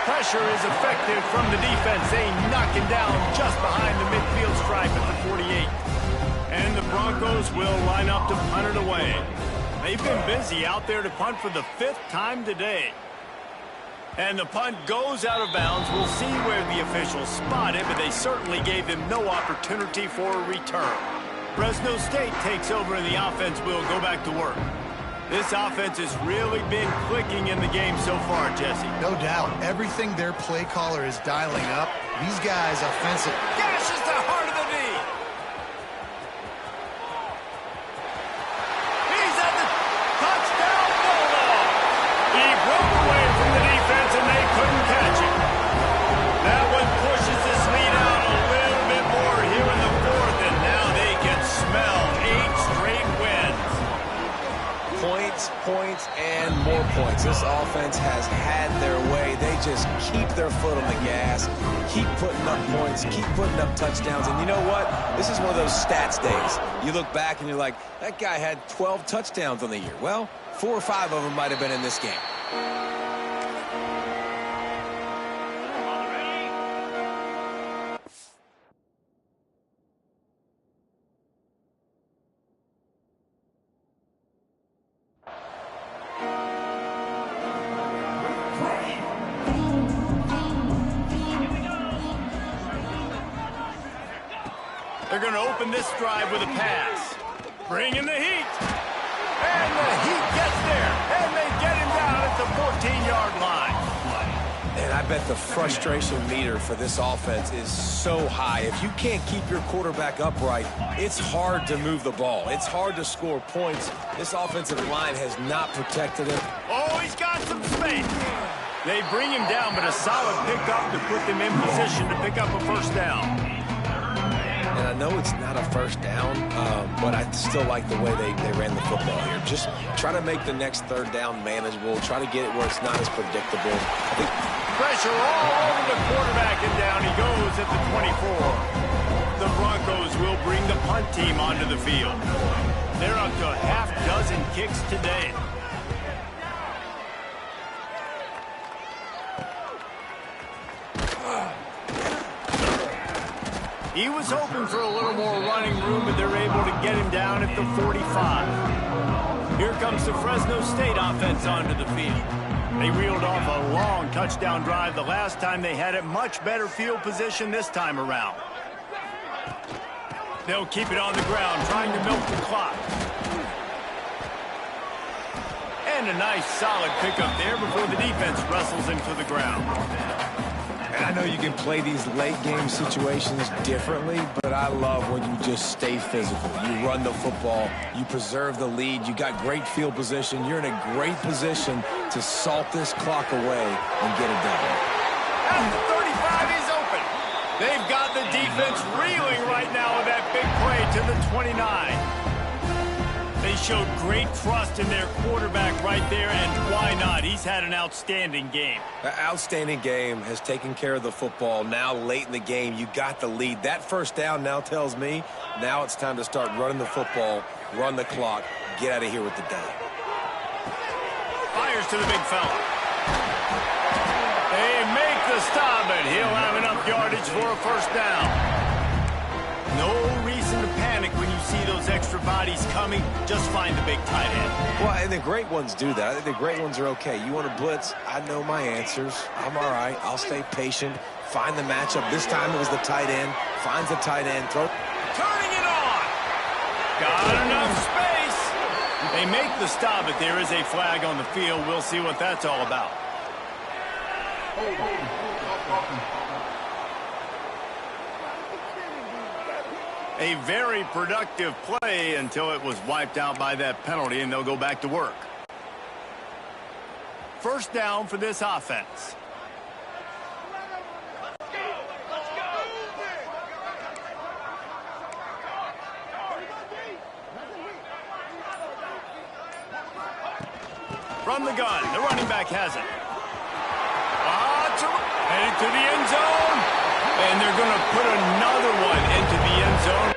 Pressure is effective from the defense. They knock him down just behind the midfield stripe at the 48. And the Broncos will line up to punt it away. They've been busy out there to punt for the 5th time today. And the punt goes out of bounds. We'll see where the officials spot it, but they certainly gave him no opportunity for a return. Fresno State takes over, and the offense will go back to work. This offense has really been clicking in the game so far, Jesse. No doubt. Everything their play caller is dialing up, these guys offensive. Gashes the heart of the knee. He's at the touchdown bulldog. He broke away from the defense, and they couldn't catch him. That one pushes this lead out a little bit more here in the fourth, and now they can smell 8 straight wins. Points, points, and more points. This offense has had their way. They just keep their foot on the gas, keep putting up points, keep putting up touchdowns. And you know what? This is one of those stats days. You look back and you're like, that guy had 12 touchdowns on the year. Well, 4 or 5 of them might have been in this game. They're going to open this drive with a pass. Bring in the heat. And the heat gets there. And they get him down at the 14-yard line. And I bet the frustration meter for this offense is so high. If you can't keep your quarterback upright, it's hard to move the ball. It's hard to score points. This offensive line has not protected him. Oh, he's got some space. They bring him down, but a solid pickup to put them in position to pick up a first down. And I know it's not a first down, but I still like the way they ran the football here. Just try to make the next third down manageable. Try to get it where it's not as predictable. I think pressure all over the quarterback, and down he goes at the 24. The Broncos will bring the punt team onto the field. They're up to a half-dozen kicks today. He was hoping for a little more running room, but they're able to get him down at the 45. Here comes the Fresno State offense onto the field. They reeled off a long touchdown drive the last time they had it. Much better field position this time around. They'll keep it on the ground, trying to milk the clock. And a nice solid pickup there before the defense wrestles him to the ground. And I know you can play these late game situations differently, but I love when you just stay physical. You run the football, you preserve the lead, you got great field position, you're in a great position to salt this clock away and get it done. At the 35, he's open. They've got the defense reeling right now with that big play to the 29. They showed great trust in their quarterback right there, and why not? He's had an outstanding game. The outstanding game has taken care of the football. Now late in the game, you got the lead. That first down now tells me now it's time to start running the football, run the clock, get out of here with the day. Fires to the big fella. They make the stop, and he'll have enough yardage for a first down. No reason to panic when you see those extra bodies coming. Just find the big tight end. Well, and the great ones do that. I think the great ones are okay. You want to blitz? I know my answers. I'm all right. I'll stay patient. Find the matchup. This time it was the tight end. Finds the tight end. Throw. Turning it on. Got enough space. They make the stop, but there is a flag on the field. We'll see what that's all about. A very productive play until it was wiped out by that penalty, and they'll go back to work. First down for this offense. From the gun, the running back has it. Headed to the end zone. And they're going to put another one into the end zone.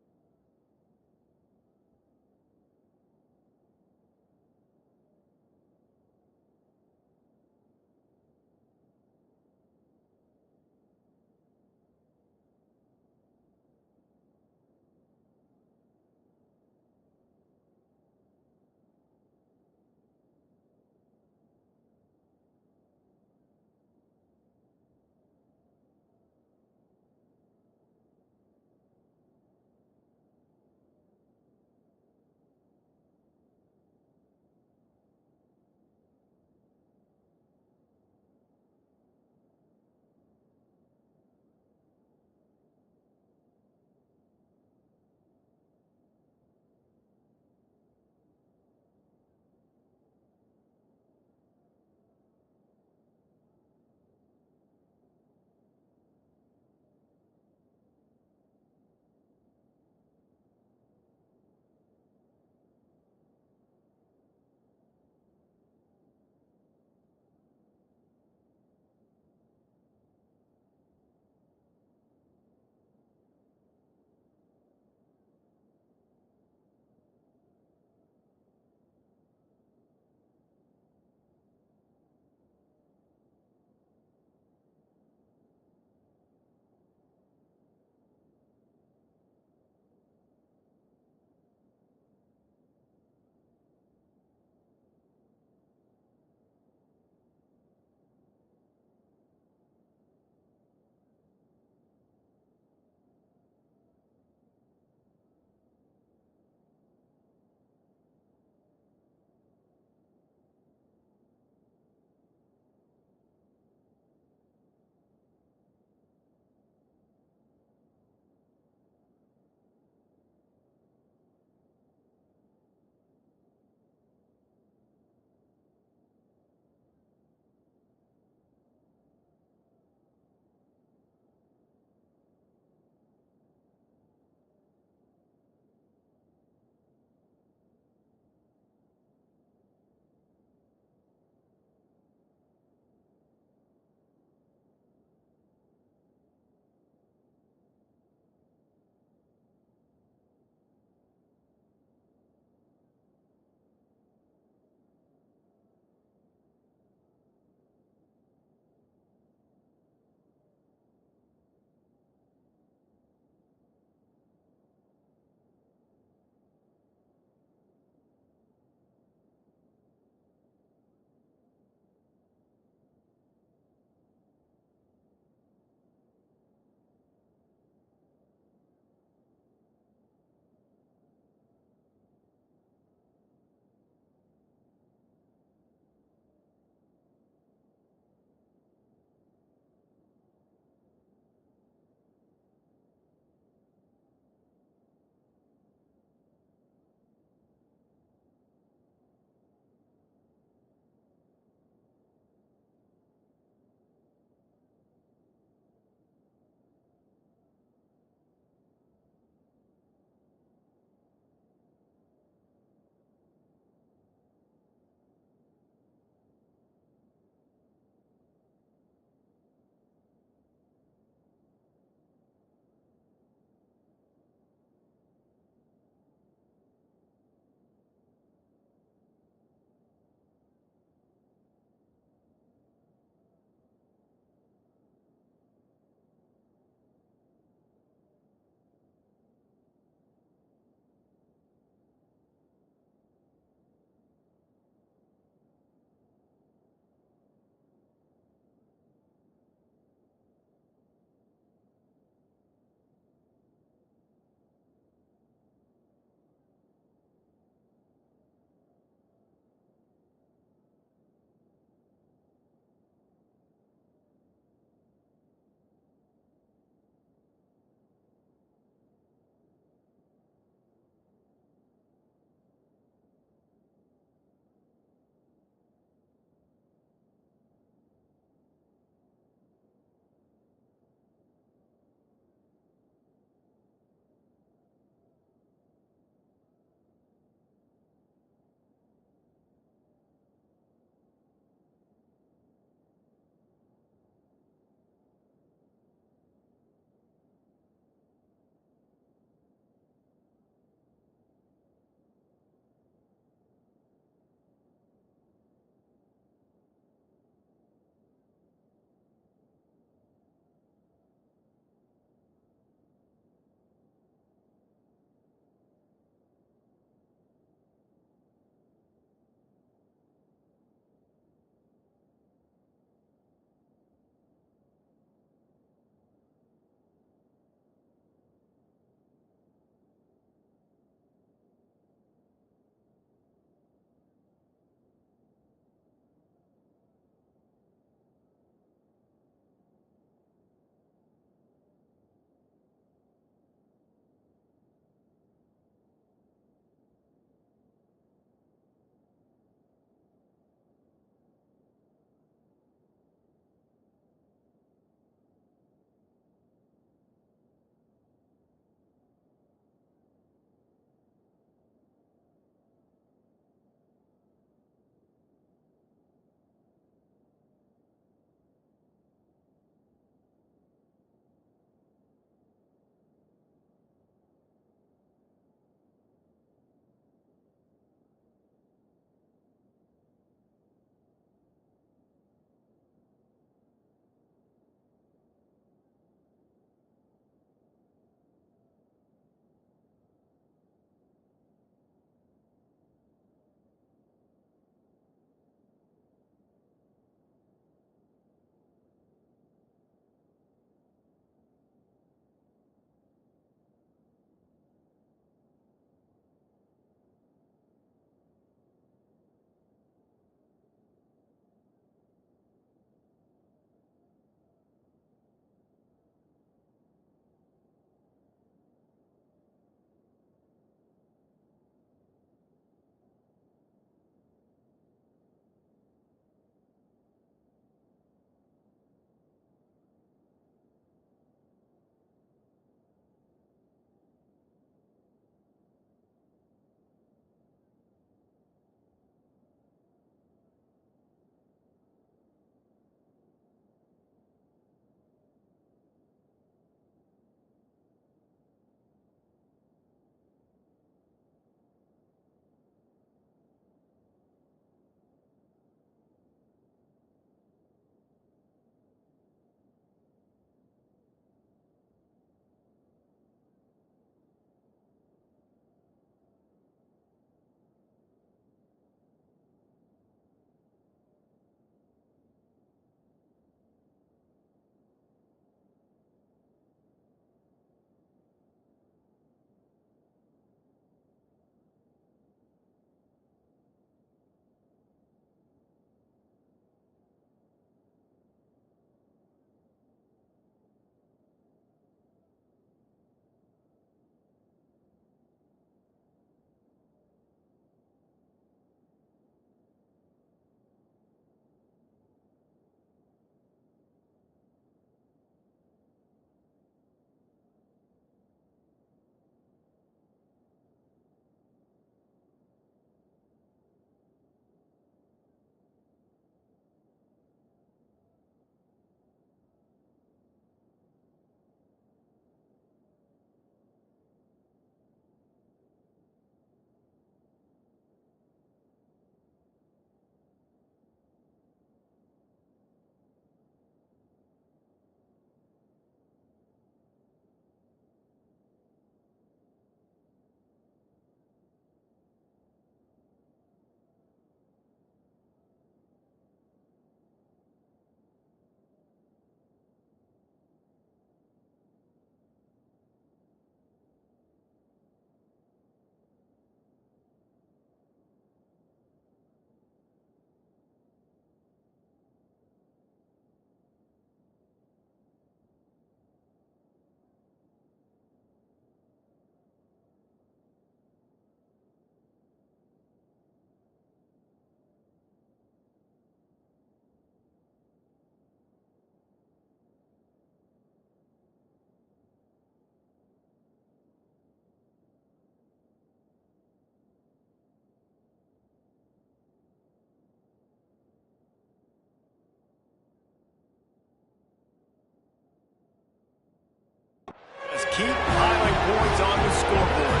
keep piling points on the scoreboard.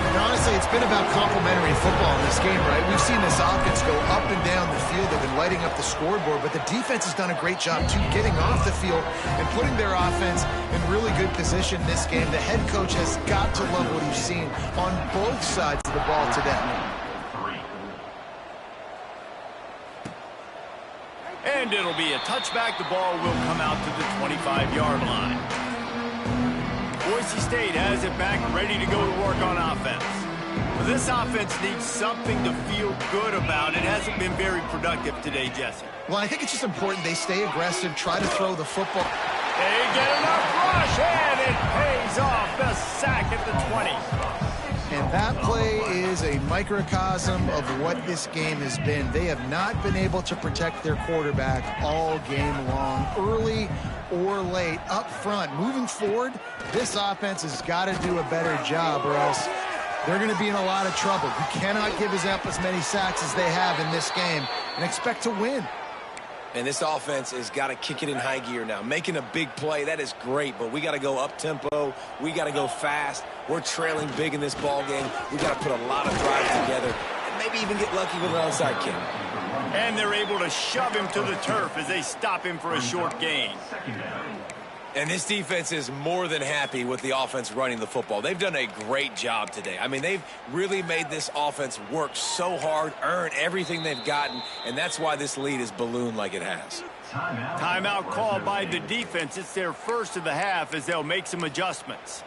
And honestly, it's been about complementary football in this game, right? We've seen this offense go up and down the field. They've been lighting up the scoreboard, but the defense has done a great job, too, getting off the field and putting their offense in really good position in this game. The head coach has got to love what he's seen on both sides of the ball today. And it'll be a touchback. The ball will come out to the 25-yard line. Boise State has it back, ready to go to work on offense. But this offense needs something to feel good about. It hasn't been very productive today, Jesse. Well, I think it's just important they stay aggressive, try to throw the football. They get enough rush, and it pays off. The sack at the 20. And that play is a microcosm of what this game has been. They have not been able to protect their quarterback all game long, early or late, up front. Moving forward, this offense has got to do a better job, or else they're going to be in a lot of trouble. You cannot give up as many sacks as they have in this game and expect to win. And this offense has got to kick it in high gear now. Making a big play, that is great, but we got to go up-tempo. We got to go fast. We're trailing big in this ball game. We got to put a lot of drives together and maybe even get lucky with an onside kick. And they're able to shove him to the turf as they stop him for a short gain. And this defense is more than happy with the offense running the football. They've done a great job today. I mean, they've really made this offense work so hard, earn everything they've gotten, and that's why this lead is ballooned like it has. Timeout called by the defense. It's their first of the half as they'll make some adjustments.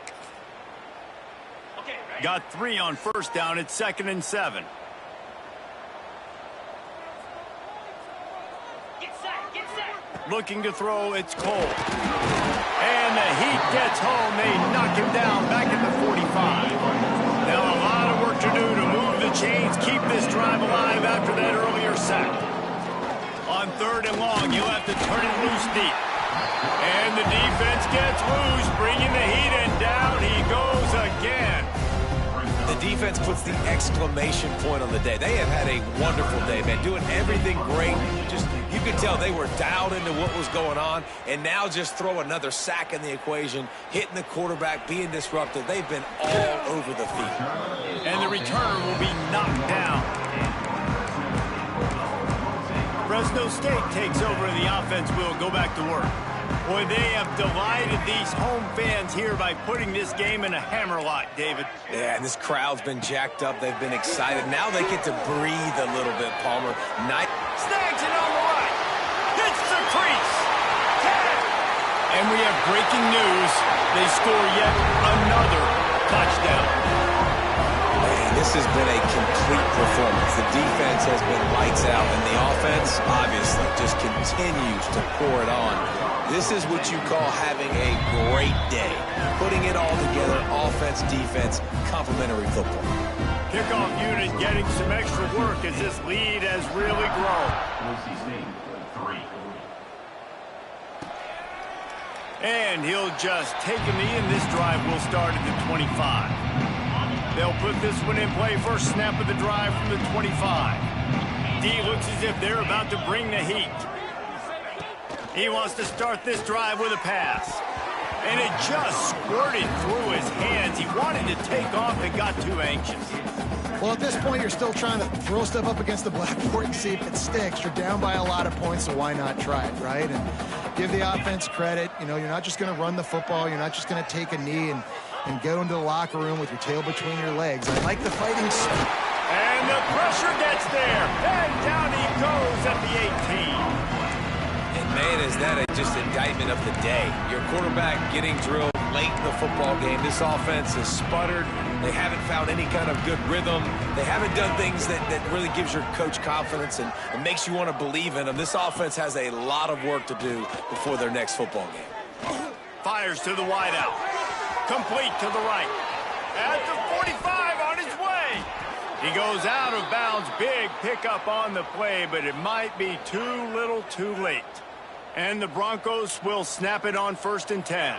Got 3 on first down. It's 2nd and 7. Looking to throw, it's Cole. And the heat gets home. They knock him down back at the 45. Now a lot of work to do to move the chains, keep this drive alive after that earlier sack. On 3rd and long, you'll have to turn it loose deep. And the defense gets loose, bringing the heat, and down he goes again. The defense puts the exclamation point on the day. They have had a wonderful day, man, doing everything great. Just, you could tell they were dialed into what was going on, and now just throw another sack in the equation, hitting the quarterback, being disruptive. They've been all over the field. And the returner will be knocked down. Fresno State takes over, and the offense will go back to work. Boy, they have delighted these home fans here by putting this game in a hammerlock, David. Yeah, and this crowd's been jacked up. They've been excited. Now they get to breathe a little bit, Palmer. Snags it on the right. Hits the crease. 10. And we have breaking news. They score yet another touchdown. Man, this has been a complete performance. The defense has been lights out, and the offense, obviously, just continues to pour it on. This is what you call having a great day. Putting it all together, offense, defense, complementary football. Kickoff unit getting some extra work as this lead has really grown. And he'll just take a knee, and this drive will start at the 25. They'll put this one in play. First snap of the drive from the 25. D looks as if they're about to bring the heat. He wants to start this drive with a pass. And it just squirted through his hands. He wanted to take off and got too anxious. Well, at this point, you're still trying to throw stuff up against the blackboard and see if it sticks. You're down by a lot of points, so why not try it, right? And give the offense credit. You know, you're not just going to run the football. You're not just going to take a knee and go into the locker room with your tail between your legs. I like the fighting spirit. And the pressure gets there. And down he goes at the 18. Man, is that just indictment of the day. Your quarterback getting drilled late in the football game. This offense has sputtered. They haven't found any kind of good rhythm. They haven't done things that really gives your coach confidence and makes you want to believe in them. This offense has a lot of work to do before their next football game. Fires to the wideout. Complete to the right. At the 45 on his way. He goes out of bounds. Big pickup on the play, but it might be too little too late. And the Broncos will snap it on 1st and 10.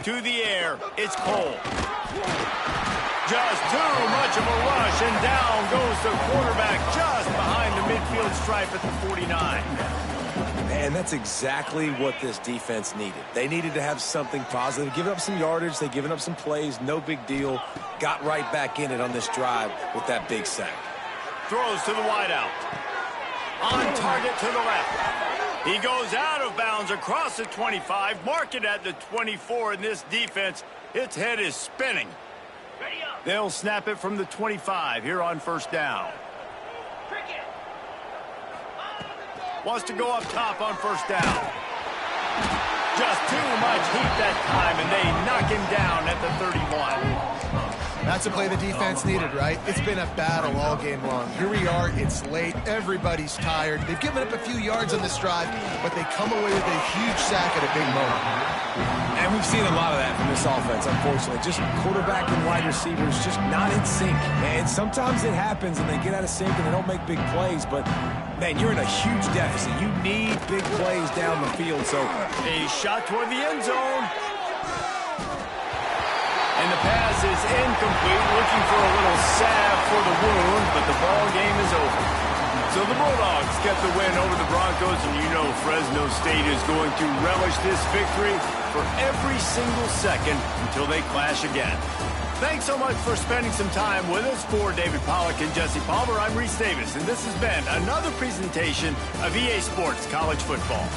To the air, it's Cole. Just too much of a rush, and down goes the quarterback just behind the midfield stripe at the 49. Man, And that's exactly what this defense needed. They needed to have something positive. Giving up some yardage, they've given up some plays, no big deal. Got right back in it on this drive with that big sack. Throws to the wideout. On target to the left. He goes out of bounds across the 25, mark it at the 24, and this defense, its head is spinning. They'll snap it from the 25 here on first down. Wants to go up top on first down. Just too much heat that time, and they knock him down at the 31. That's a play the defense needed, right? It's been a battle all game long. Here we are, it's late, everybody's tired. They've given up a few yards on this drive, but they come away with a huge sack at a big moment. And we've seen a lot of that from this offense, unfortunately. Just quarterback and wide receivers just not in sync. And sometimes it happens and they get out of sync and they don't make big plays, but man, you're in a huge deficit. You need big plays down the field. So a shot toward the end zone. And the pass is incomplete, looking for a little salve for the wound, but the ball game is over. So the Bulldogs get the win over the Broncos, and you know Fresno State is going to relish this victory for every single second until they clash again. Thanks so much for spending some time with us. For David Pollack and Jesse Palmer, I'm Reese Davis, and this has been another presentation of EA Sports College Football.